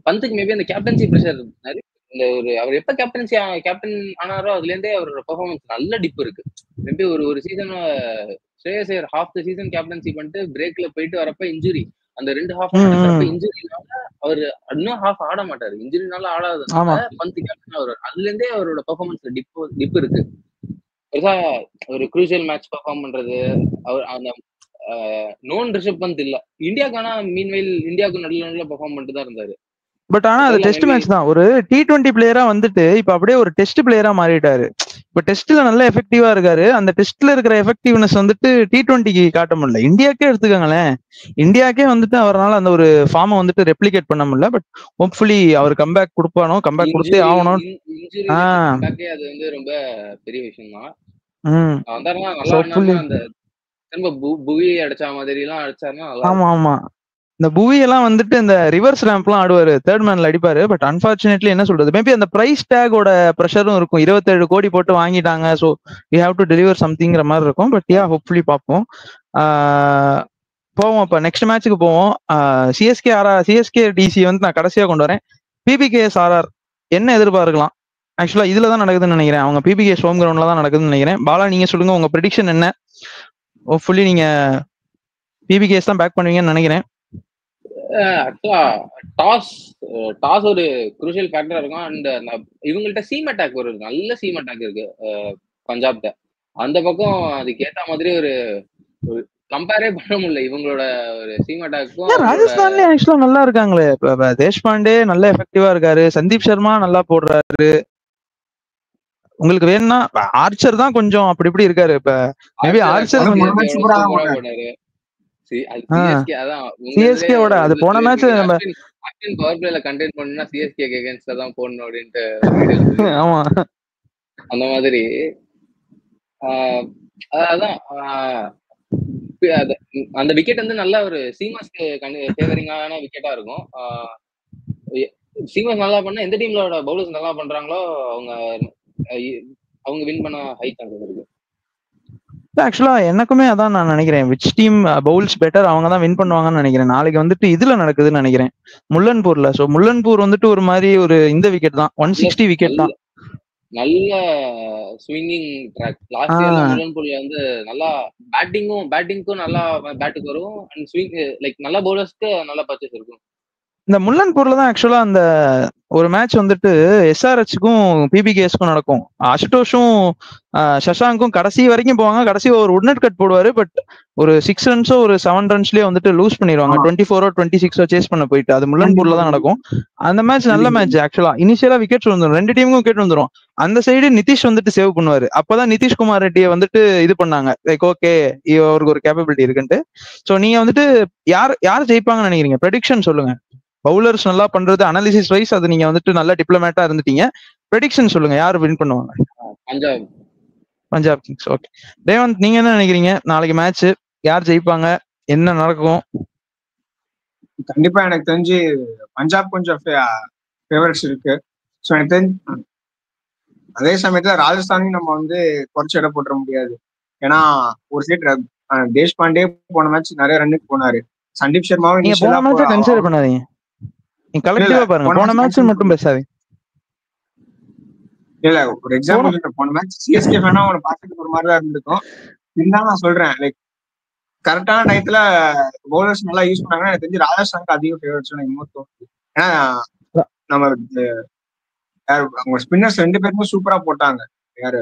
பந்துக்கு மேபி அந்த கேப்டன்சி பிரஷர் நிறைய. இந்த ஒரு அவர் எப்ப கேப்டன் ஆனாரோ அதுல இருந்தே அவரோட பெர்ஃபார்மன்ஸ் நல்ல டிப் இருக்கு. மேபி ஒரு season Shreyas Iyer half the season captaincy பண்ணிட்டு பிரேக்ல போயிட்டு வரப்ப இன்ஜுரி, அந்த 2 ஹாஃப் இன்ஜுரினால அவர் இன்னும் ஹாஃப் ஆட மாட்டாரு. இன்ஜுரினால ஆடாததுனால பந்த் கேப்டன் அவர் அதுல இருந்தே அவரோட பெர்ஃபார்மன்ஸ்ல டிப் இருக்கு. பெருசா ஒரு குரூசியல் மேட்ச் பெர்ஃபார்ம் பண்றது அவர் அந்த நோன் ரிஷப் பந்த் இல்ல. இந்தியாக்கான மீன்வெயில் இந்தியாவுக்கு நல்ல பெர்ஃபார்ம் பண்ணிட்டு தான் இருந்தாரு. பட் ஆனா அது டெஸ்ட் மேட்ச் தான். ஒரு T20 பிளேயரா வந்துட்டு இப்ப அப்படியே ஒரு டெஸ்ட் பிளேயரா மாறிட்டாரு. இப்ப டெஸ்ட்ல நல்ல எஃபெக்டிவா இருக்காரு. அந்த டெஸ்ட்ல இருக்கிற எஃபெக்டிவ்னஸ் வந்துட்டு T20க்கு காட்ட முடியல. இந்தியாக்கே எடுத்துக்கோங்களேன், இந்தியாக்கே வந்துட்டு அவரால் அந்த ஒரு ஃபார்மை வந்துட்டு ரெப்ளிகேட் பண்ண முடியல. பட் ஹோப்ஃபுல்லி அவர் கம்பேக் கொடுப்பானோ, கம்பேக் கொடுத்தே ஆகணும். அது வந்து ரொம்ப பெரிய விஷயம் தான். அந்த திரும்ப புவி அடிச்ச மாதிரி எல்லாம் அடிச்சாருன்னா. ஆமா இந்த புவி எல்லாம் வந்துட்டு இந்த ரிவர்ஸ் ரேம்ப் எல்லாம் ஆடுவாரு, தேர்ட் மேன்ல அடிப்பாரு. பட் அன்பார்ச்சுனேட்லி என்ன சொல்றது, மேபி அந்த பிரைஸ் டேகோட ப்ரெஷரும் இருக்கும். 27 கோடி போட்டு வாங்கிட்டாங்க. So you have to deliver சம்திங்கிற மாதிரி இருக்கும். பட் ஹோப்ஃபுல்லி பார்ப்போம். போவோம். இப்ப நெக்ஸ்ட் மேட்சுக்கு போவோம். சிஎஸ்கே டிசி வந்து நான் கடைசியா கொண்டு வரேன். பிபிகேஎஸ் ஆர்ஆர் என்ன எதிர்பார்க்கலாம்? ஆக்சுவலா இதுல தான் நடக்குதுன்னு நினைக்கிறேன். அவங்க பிபிகேஎஸ் ஹோம் கிரவுண்ட்ல தான் நடக்குதுன்னு நினைக்கிறேன். பாலா நீங்க சொல்லுங்க, உங்க ப்ரெடிக்ஷன் என்ன? ஹோப்ஃபுல்லி நீங்க பிபிகேஎஸ் தான் பேக் பண்ணுவீங்கன்னு நினைக்கிறேன். ஆக்சுவலா டாஸ் ஒரு குரூஷியல் ஃபேக்டரா இருக்கும். அண்ட் இவங்கள்ட்ட சீம் அட்டாக், ஒரு நல்ல சீம் அட்டாக் இருக்கு பஞ்சாப்ட. அந்த பக்கம் அதுக்கு ஏத்த மாதிரி ஒரு கம்பேரே பண்ண முடியல இவங்களோட ஒரு சீம் அட்டாக்கும். ராஜஸ்தான்லயே ஆக்சுவலா நல்லா இருக்காங்களே. தேஷ்பாண்டே நல்லா எஃபெக்டிவா இருக்காரு, சந்தீப் சர்மா நல்லா போடுறாரு. உங்களுக்கு வேணும்னா ஆர்ச்சர் தான் கொஞ்சம் அப்படி இப்படி இருக்காரு. இப்ப மேபி ஆர்ச்சர் சிஎஸ்கேவோட அது போன மேட்ச் நம்ம பவர் பிளேல கண்டென்ட் பண்ணா சிஎஸ்கே அகைன்ஸ்ட்ல தான் போடணும் அப்படின்ட்டு. ஆமா, அந்த மாதிரி அதான் அந்த விக்கெட் வந்து நல்ல ஒரு சீமாஸ்க்கு ஃபேவரிங்கான விக்கெட்டா இருக்கும். சீமாஸ் நல்லா பண்ணா எந்த டீம்லோட பவுலர்ஸ் நல்லா பண்றாங்களோ அவங்க வின் பண்ண ஹை சான்சஸ் இருக்கு. ஆக்சுவலா எனக்குமே அதான் நான் நினைக்கிறேன். விச் டீம் பவுல்ஸ் பெட்டர் அவங்க தான் வின் பண்ணுவாங்கன்னு நினைக்கிறேன். நாளைக்கு வந்துட்டு இதுல நடக்குதுன்னு நினைக்கிறேன், முல்லன்பூர்ல. சோ முல்லன்பூர் வந்துட்டு ஒரு மாதிரி ஒரு இந்த விக்கெட் தான், 160 விக்கெட் தான். நல்ல ஸ்விங்கிங் ட்ராக். லாஸ்ட் இயர்ல முல்லன்பூர்ல வந்து நல்லா பேட்டிங்க்கும் நல்லா பேட்டுக்கு வரும். அண்ட் ஸ்விங் லைக் நல்ல பவுலர்ஸ்க்கு நல்ல பர்ச்சேஸ் இருக்கும். இந்த முல்லன்பூர்ல தான் ஆக்சுவலா அந்த ஒரு மேட்ச் வந்துட்டு எஸ்ஆர்ஹெச்சுக்கும் பிபிகேஎஸ்க்கும் நடக்கும். அசுதோஷும் சஷாங்கும் கடைசி வரைக்கும் போவாங்க. கடைசி ஒரு உட்நெட் கட் போடுவாரு. பட் ஒரு 6 ரன்ஸோ ஒரு 7 ரன்ஸ்லயே வந்துட்டு லூஸ் பண்ணிடுவாங்க. 24 26 சேஸ் பண்ண போயிட்டு. அது முல்லன்பூர்ல தான் நடக்கும். அந்த மேட்ச் நல்ல மேட்ச் ஆக்சுவலா. இனிஷியலா விக்கெட் வந்துடும், 2 டீமுக்கும் விக்கெட் வந்துடும். அந்த சைடு நிதிஷ் வந்துட்டு சேவ் பண்ணுவாரு. அப்பதான் நிதிஷ்குமார் ரெட்டியை வந்துட்டு இது பண்ணாங்க, லைக் ஓகே அவருக்கு ஒரு கேப்பபிலிட்டி இருக்குன்ட்டு. சோ நீங்க வந்துட்டு யார் ஜெயிப்பாங்கன்னு நினைக்கிறீங்க? ப்ரெடிக்ஷன் சொல்லுங்க. பவுலர்ஸ் நல்லா பண்றது அனாலிசிஸ் வைஸ் அது நீங்க வந்துட்டு நல்லா டிப்ளமேட்டா இருந்துட்டீங்க. ப்ரெடிக்ஷன் சொல்லுங்க, யார் வின் பண்ணுவாங்க? பஞ்சாப் கிங்ஸ். ஓகே ரேவந்த், நீங்க என்ன நினைக்கிறீங்க? நாளைக்கு மேட்ச் யார் ஜெயிப்பாங்க, என்ன நடக்கும்? கண்டிப்பா எனக்கு தெரிஞ்சு பஞ்சாப் கொஞ்சம் ஃபேவரட்ஸ் இருக்கு. ஸோ எனக்கு தெரிஞ்சு அதே சமயத்துல ராஜஸ்தானையும் நம்ம வந்து குறைச்சு இட போட்டுற முடியாது. ஏன்னா ஒரு சைட் தேஷ்பாண்டே போன மேட்ச் நிறைய ரன்னுக்கு போனாரு. சந்தீப் சர்மாவும் கன்சிடர் பண்ணாதீங்க, நீங்க கலெக்டிவா பாருங்க. போன மேட்ச் மட்டும் பேசாதீங்க. இல்ல ஒரு எக்ஸாம்பிள், போன மேட்ச் சிஎஸ்கே ஃபேனா அவனை பார்த்துட்டு ஒரு மாதிரி தான் இருந்திருக்கும். இருந்தாலும் நான் சொல்றேன், லைக் கரெக்டான டயத்துல பவுலர்ஸ் நல்லா யூஸ் பண்ணாங்கன்னா எனக்கு தெரிஞ்சு ராஜஸ்தானுக்கு அதிகம் ஃபேவரட்ஸ் எனக்கு தோணுது. ஏன்னா நம்ம அவங்க ஸ்பின்னர்ஸ் 2 பேருமே சூப்பரா போட்டாங்க. யாரு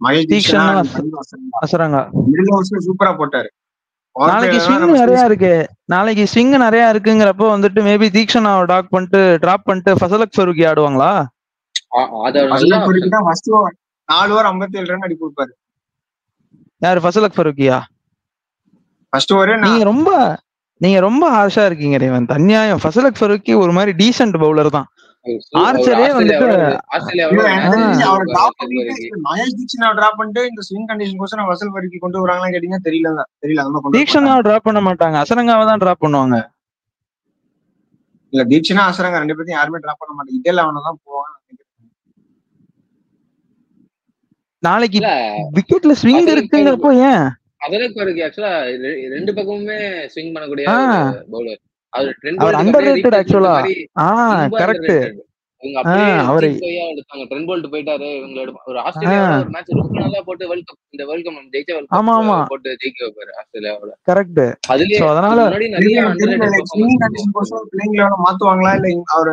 மகேஷ் சூப்பரா போட்டாரு. நாளைக்கு ஸ்விங் நிறைய இருக்கு. நாளைக்கு ஸ்விங் நிறைய இருக்குங்கிறப்போ வந்துட்டு மேபி தீக்ஷனாவை டாக் பண்ணிட்டு டிராப் பண்ணிட்டு ஃபசலக் ஃபரூக்கி ஆடுவாங்களா? 4 ஓவர் 57 ரன் அடி கொடுப்பாரு. யாரு? ஃபசலக் ஃபரூக்கியா? ஃபர்ஸ்ட் ஓவரே நீங்க ரொம்ப ஹார்ஷா இருக்கீங்க ரேவந்த், அநியாயம். ஃபசலக் ஃபரூக்கி ஒரு மாதிரி டீசென்ட் பவுலர் தான். ஆர்ச்சரே வந்துட்டு மகேஷ் தீக்ஷனா டிராப் பண்ணிட்டு இந்த ஸ்விங் கண்டிஷன் கோசம் ஃபசல் ஃபரூக்கி கொண்டு வராங்களா கேட்டீங்கன்னா தெரியல. தீக்ஷனாவை டிராப் பண்ண மாட்டாங்க, அசரங்காவை தான் டிராப் பண்ணுவாங்க. இல்ல தீக்ஷனா அசரங்கா 2 பேரும் யாருமே டிராப் பண்ண மாட்டாங்க. இதே லெவல்ல தான் போவாங்க. நாளைக்கு விக்கெட்ல ஸ்விங் இருக்குங்கிறப்போ ஏன் ஃபசலக் ஃபரூக்கி ஆக்சுவலா 2 பக்கமுமே ஸ்விங் பண்ணக்கூடிய பவுலர். அவர் அண்டர்ரேட்டட் ஆக்சுவலா. கரெக்ட். இவங்க அப்படியே ட்ரெண்ட் போல்ட் போயிட்டாரு. இவங்களோட ஒரு ஆஸ்திரேலியாவோட ஒரு மேட்ச் ரொம்ப நல்லா போட்டு இந்த வேர்ல்ட் கப் ஜெயிச்ச வேர்ல்ட் கப் போட்டு ஜெயிக்க வைப்பாரு ஆஸ்திரேலியாவோட. கரெக்ட். அதுலயே அதனால முன்னாடி நிறைய பிளேயிங்ல மாத்துவாங்களா இல்ல அவர்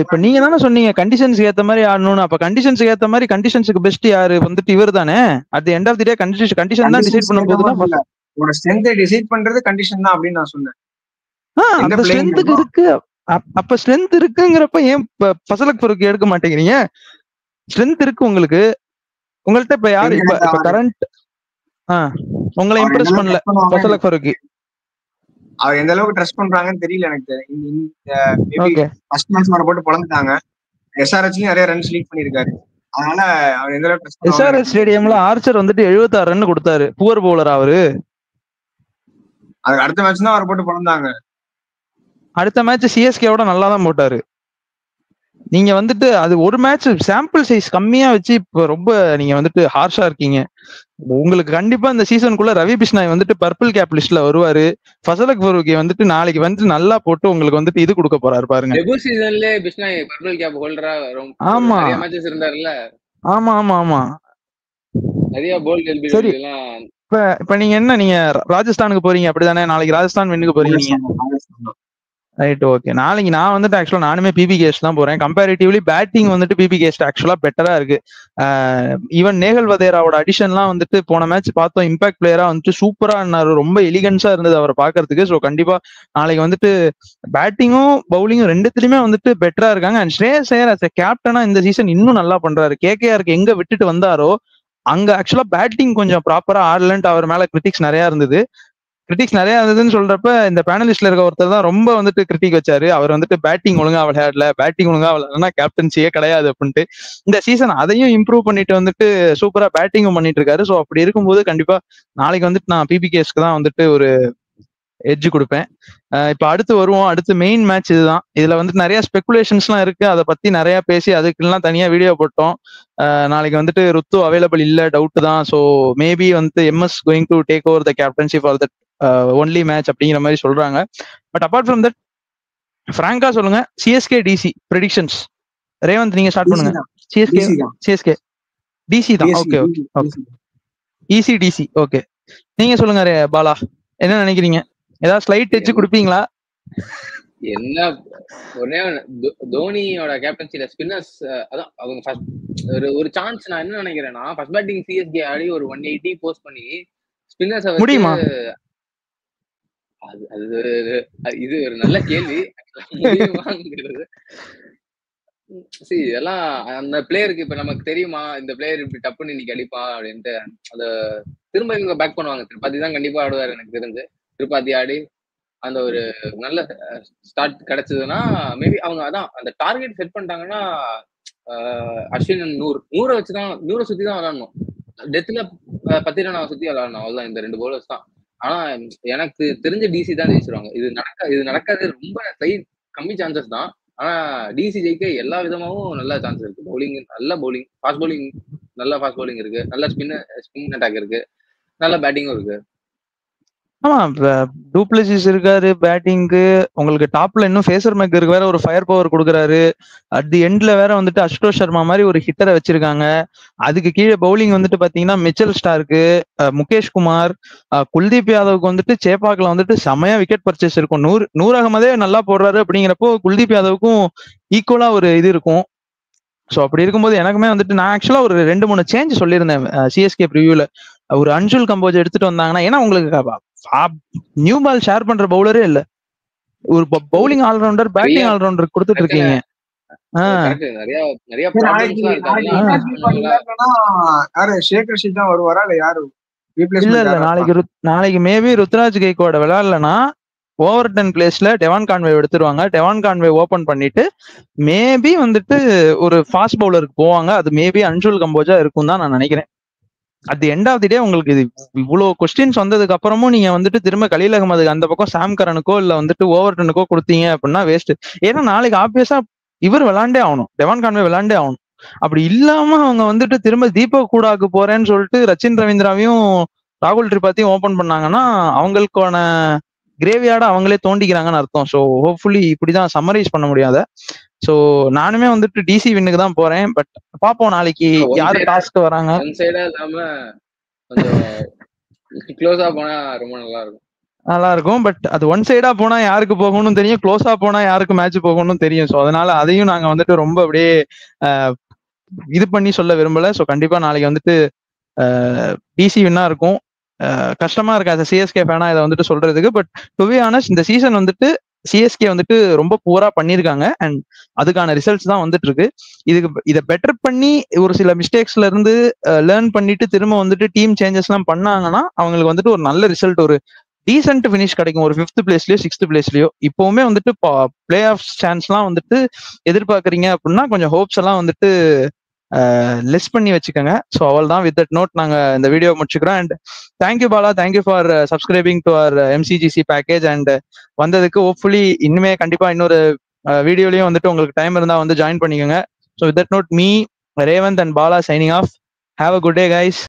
இப்ப நீங்க தானே சொன்னீங்க கண்டிஷன்ஸ்க்கு ஏத்த மாதிரி ஆடணும்னு. அப்ப கண்டிஷன்ஸ்க்கு ஏத்த மாதிரி கண்டிஷன்ஸ்க்கு பெஸ்ட் யாரு வந்துட்டு இவர் தானே. At the end of the day condition தான் டிசைட் பண்ண போகுதுன்னா உங்களோட ஸ்ட்ரெngth டிசைட் பண்றது கண்டிஷன் தான் அப்படின்னு நான் சொன்னேன். அந்த ஸ்ட்ரெngth இருக்கு. அப்ப ஸ்ட்ரெngth இருக்குங்கிறப்ப ஏன் ஃபசலக் ஃபரூக்கி எடுக்க மாட்டேங்கிறீங்க? ஸ்ட்ரெngth இருக்கு உங்களுக்கு. உங்கள்ட்ட இப்ப யாரு இப்ப கரண்ட் உங்களை இம்ப்ரெஸ் பண்ணல ஃபசலக் ஃபரூக்கி? அவர் எந்த அளவுக்கு ட்ரஸ்ட் பண்றாங்கன்னு தெரியல எனக்கு. ஃபர்ஸ்ட் மேட்ச் வர போட்டு பொளந்துட்டாங்க. எஸ்ஆர்ஹெச்லயும் நிறைய ரன்ஸ் லீட் பண்ணிருக்காரு. அதனால அவர் எந்த அளவுக்கு எஸ்ஆர்ஹெச் ஸ்டேடியம்ல ஆர்ச்சர் வந்துட்டு 76 ரன் கொடுத்தாரு. புவர் பவுலர் அவரு. அதுக்கு அடுத்த மேட்ச் தான் அவர் போட்டு பொளந்தாங்க. அடுத்த மேட்ச் சிஎஸ்கேவோட நல்லா தான் போட்டாரு. நீங்க வந்துட்டு அது ஒரு மேட்ச் சாம்பிள் சைஸ் கம்மியா வச்சு இப்ப ரொம்ப நீங்க வந்துட்டு ஹார்ஷா இருக்கீங்க. உங்களுக்கு கண்டிப்பா இந்த சீசனுக்குள்ள ரவி பிஷ்னாய் வந்துட்டு பர்பிள் கேப் லிஸ்ட்ல வருவாரு. ஃபசலக் ஃபரூகி வந்துட்டு நாளைக்கு வந்து நல்லா போட்டு உங்களுக்கு வந்துட்டு இது கொடுக்க போறாரு பாருங்க. டெபியூட் சீசன்ல பிஷ்னாய் பர்பிள் கேப் ஹோல்டரா ஆமா நிறைய மேட்சஸ் இருந்தாருல்ல. ஆமா ஆமா ஆமா நிறைய போல்ட் எல்பி சரி. எல்லாம். இப்ப நீங்க என்ன, நீங்க ராஜஸ்தானுக்கு போறீங்க அப்படிதானே? நாளைக்கு ராஜஸ்தான் வின்னுக்கு போறீங்க நீங்க. Right, okay. நாளைக்கு நான் வந்துட்டு ஆக்சுவலா நானுமே பிபி கேஸ்ட் தான் போறேன். கம்பேரிட்டிவ்லி பேட்டிங் வந்துட்டு பிபி கேஸ்ட் ஆக்சுவலா பெட்டரா இருக்கு. ஈவன் நேகல் வதேராவோட அடிஷன்லாம் வந்துட்டு போன மேட்ச் பார்த்தோம், இம்பாக்ட் பிளேயரா வந்துட்டு சூப்பரா இருந்தாரு, ரொம்ப எலிகன்ஸா இருந்தது அவரை பாக்குறதுக்கு. ஸோ கண்டிப்பா நாளைக்கு வந்துட்டு பேட்டிங்கும் பவுலிங்கும் ரெண்டுத்துலயுமே வந்துட்டு பெட்டரா இருக்காங்க. And Shreyas Iyer as a கேப்டனா இந்த சீசன் இன்னும் நல்லா பண்றாரு. கேகேஆருக்கு எங்க விட்டுட்டு வந்தாரோ அங்க ஆக்சுவலா பேட்டிங் கொஞ்சம் ப்ராப்பரா ஆடலன்ட்டு அவர் மேல கிரிட்டிக்ஸ் நிறைய இருந்ததுன்னு சொல்றப்ப இந்த பேனலிஸ்ட்ல இருக்க ஒருத்தர் தான் ரொம்ப வந்துட்டு கிரிட்டிக் வச்சாரு. அவர் வந்துட்டு பேட்டிங் ஒழுங்கா விளையாடலன்னா கேப்டன்சியே கிடையாது அப்படின்ட்டு. இந்த சீசன் அதையும் இம்ப்ரூவ் பண்ணிட்டு வந்துட்டு சூப்பரா பேட்டிங்கும் பண்ணிட்டு இருக்காரு. ஸோ அப்படி இருக்கும்போது கண்டிப்பா நாளைக்கு வந்துட்டு நான் பிபிகேஸ்க்கு தான் வந்துட்டு ஒரு எட்ஜ் கொடுப்பேன். இப்ப அடுத்து வருவோம். அடுத்து மெயின் மேட்ச் இதுதான். இதுல வந்துட்டு நிறைய ஸ்பெகுலேஷன்ஸ்லாம் இருக்கு. அதை பத்தி நிறைய பேசி அதுக்கெல்லாம் தனியா வீடியோ போட்டோம். நாளைக்கு வந்துட்டு ருத்து அவைலபிள் இல்ல, டவுட் தான். ஸோ மேபி வந்து MS going to take over the captaincy for that only match அப்படிங்கிற மாதிரி சொல்றாங்க. பட் அபார்ட் ஃப்ரம் தட் ஃப்ராங்கா சொல்லுங்க, சிஎஸ்கே டிசி ப்ரெடிக்ஷன்ஸ். ரேவந்த் நீங்க ஸ்டார்ட் பண்ணுங்க. சிஎஸ்கே டிசி தான். Okay okay okay, easy DC. Okay, நீங்க சொல்லுங்க பாலா, என்ன நினைக்கிறீங்க? ஏதாவது ஸ்லைட் டச் கொடுப்பீங்களா? என்ன ஒரே தோனியோட கேப்டன்சில ஸ்பின்னர்ஸ் அதான் அவங்க ஒரு சான்ஸ். நான் என்ன நினைக்கிறேன்னா ஃபர்ஸ்ட் பேட்டிங் சிஎஸ்கே ஆடி ஒரு 180 போஸ்ட் பண்ணி ஸ்பின்னர்ஸ் முடியுமா? இது ஒரு நல்ல கேள்வி. சரி, இதெல்லாம் அந்த பிளேயருக்கு இப்ப நமக்கு தெரியுமா இந்த பிளேயர் இப்படி டப்புன்னு இன்னைக்கு அடிப்பா அப்படின்ட்டு அத திரும்ப இவங்க பேக் பண்ணுவாங்க. திருப்பாத்தி தான் கண்டிப்பா ஆடுவாரு எனக்கு தெரிஞ்சு. திருப்பாத்தி ஆடி அந்த ஒரு நல்ல ஸ்டார்ட் கிடைச்சதுன்னா மேபி அவங்க அதான் அந்த டார்கெட் செட் பண்ணிட்டாங்கன்னா அஸ்வின் 100 வச்சுதான் 100 சுத்தி தான் விளையாடணும். டெத்ல 10 ரன் சுத்தி விளையாடணும். அவ்வளவுதான், இந்த 2 பவுலர்ஸ் தான். ஆனா எனக்கு தெரிஞ்ச டிசி தான் ஜெயிச்சிருவாங்க. இது நடக்காது, ரொம்ப கம்மி சான்சஸ் தான். ஆனா டிசி ஜெயிக்க எல்லா விதமாவும் நல்ல சான்ஸ் இருக்கு. பவுலிங் நல்ல பவுலிங், ஃபாஸ்ட் பவுலிங் நல்ல ஃபாஸ்ட் பவுலிங் இருக்கு, நல்ல ஸ்பின் அட்டாக் இருக்கு, நல்ல பேட்டிங்கும் இருக்கு. ஆமா, டூப்ளசிஸ் இருக்காரு பேட்டிங்கு. உங்களுக்கு டாப்ல இன்னும் ஃபேசர் மேக்கருக்கு வேற ஒரு ஃபயர் பவர் கொடுக்குறாரு. அட் தி எண்ட்ல வேற வந்துட்டு அசுதோஷ் சர்மா மாதிரி ஒரு ஹிட்டரை வச்சிருக்காங்க. அதுக்கு கீழே பவுலிங் வந்துட்டு பாத்தீங்கன்னா மிச்சல் ஸ்டார்க்கு, முகேஷ் குமார், குல்தீப் யாதவுக்கு வந்துட்டு சேப்பாக்ல வந்துட்டு செமையா விக்கெட் பர்ச்சேஸ் இருக்கும். நூர் அகமதே நல்லா போடுறாரு அப்படிங்கிறப்போ குல்தீப் யாதவுக்கும் ஈக்குவலா ஒரு இது இருக்கும். ஸோ அப்படி இருக்கும்போது எனக்குமே வந்துட்டு நான் ஆக்சுவலா ஒரு 2-3 சேஞ்ச் சொல்லியிருந்தேன் சிஎஸ்கே ப்ரிவியூல. ஒரு அன்சுல் கம்போஜ் எடுத்துட்டு வந்தாங்கன்னா, ஏன்னா உங்களுக்கு நியூ பால் ஷேர் பண்ற பவுலரே இல்ல, ஒரு பவுலிங் ஆல்ரவுண்டர் பேட்டிங் ஆல்ரவுண்டர் கொடுத்துட்டு இருக்கீங்க. நாளைக்கு மேபி ருத்ராஜ் கெய்க்வாட் விளையாடலன்னா ஓவர்டன் பிளேஸ்ல டெவான் கான்வே எடுத்துருவாங்க. டெவான் கான்வே ஓபன் பண்ணிட்டு மேபி வந்துட்டு ஒரு ஃபாஸ்ட் பவுலருக்கு போவாங்க. அது மேபி அன்சுல் கம்போஜா இருக்கும் தான் நான் நினைக்கிறேன். At the end of the day உங்களுக்கு இது இவ்வளவு கொஸ்டின்ஸ் வந்ததுக்கு அப்புறமும் நீங்க வந்துட்டு திரும்ப கலீல் அகமது அந்த பக்கம் சாம் கரனுக்கோ இல்ல வந்துட்டு ஓவர்டனுக்கோ கொடுத்தீங்க அப்படின்னா வேஸ்ட். ஏன்னா நாளைக்கு ஆப்வியஸா இவர் விளாண்டே ஆகணும், டெவான் கான்வே விளாண்டே ஆகணும். அப்படி இல்லாம அவங்க வந்துட்டு திரும்ப தீபக் கூடாக்கு போறேன்னு சொல்லிட்டு ரச்சின் ரவீந்திராவையும் ராகுல் திரிபாத்தியும் ஓபன் பண்ணாங்கன்னா அவங்களுக்கான கிரேவியார்ட அவங்களே தோண்டிக்கிறாங்கன்னு அர்த்தம். ஸோ ஹோப்ஃபுல்லி இப்படிதான் சம்மரைஸ் பண்ண முடியாத. சோ நானுமே வந்துட்டு டிசி வின்னுக்கு தான் போறேன். பட் பாப்போம் நாளைக்கு யாரு டாஸ்க் வராங்க. நல்லா இருக்கும். பட் அது ஒன் சைடா போனா யாருக்கு போகணும்னு தெரியும், க்ளோஸா போனா யாருக்கு மேட்ச் போகணும்னு தெரியும். ஸோ அதனால அதையும் நாங்க வந்துட்டு ரொம்ப அப்படியே இது பண்ணி சொல்ல விரும்பல. ஸோ கண்டிப்பா நாளைக்கு வந்துட்டு டிசி வின்னா இருக்கும். கஷ்டமா இருக்காது சிஎஸ்கே ஃபேனா இதை வந்துட்டு சொல்றதுக்கு. பட் டு பி ஆனஸ்ட் இந்த சீசன் வந்துட்டு சிஎஸ்கே வந்துட்டு ரொம்ப பூரா பண்ணிருக்காங்க அண்ட் அதுக்கான ரிசல்ட்ஸ் தான் வந்துட்டு இருக்கு. இதை பெட்டர் பண்ணி ஒரு சில மிஸ்டேக்ஸ்ல இருந்து லேர்ன் பண்ணிட்டு திரும்ப வந்துட்டு டீம் சேஞ்சஸ் எல்லாம் பண்ணாங்கன்னா அவங்களுக்கு வந்துட்டு ஒரு நல்ல ரிசல்ட், ஒரு டீசென்ட் ஃபினிஷ் கிடைக்கும். ஒரு 5th பிளேஸ்லயோ 6th பிளேஸ்லயோ. இப்பவுமே வந்துட்டு பிளே ஆஃப் சான்ஸ்லாம் வந்துட்டு எதிர்பார்க்குறீங்க அப்படின்னா கொஞ்சம் ஹோப்ஸ் எல்லாம் வந்துட்டு லெஸ் பண்ணி வச்சுக்கோங்க. ஸோ அவள் தான் வித் தட் நோட் நாங்க இந்த வீடியோ முடிச்சுக்கிறோம். And thank you Bala, thank you for subscribing to our MCGC package. And வந்ததுக்கு ஹோப்ஃபுல்லி இன்னுமே கண்டிப்பா இன்னொரு வீடியோலயும் வந்துட்டு உங்களுக்கு டைம் இருந்தா வந்து ஜாயின் பண்ணிக்கோங்க. So with that note me Revanth and Bala signing off. Have a good day guys.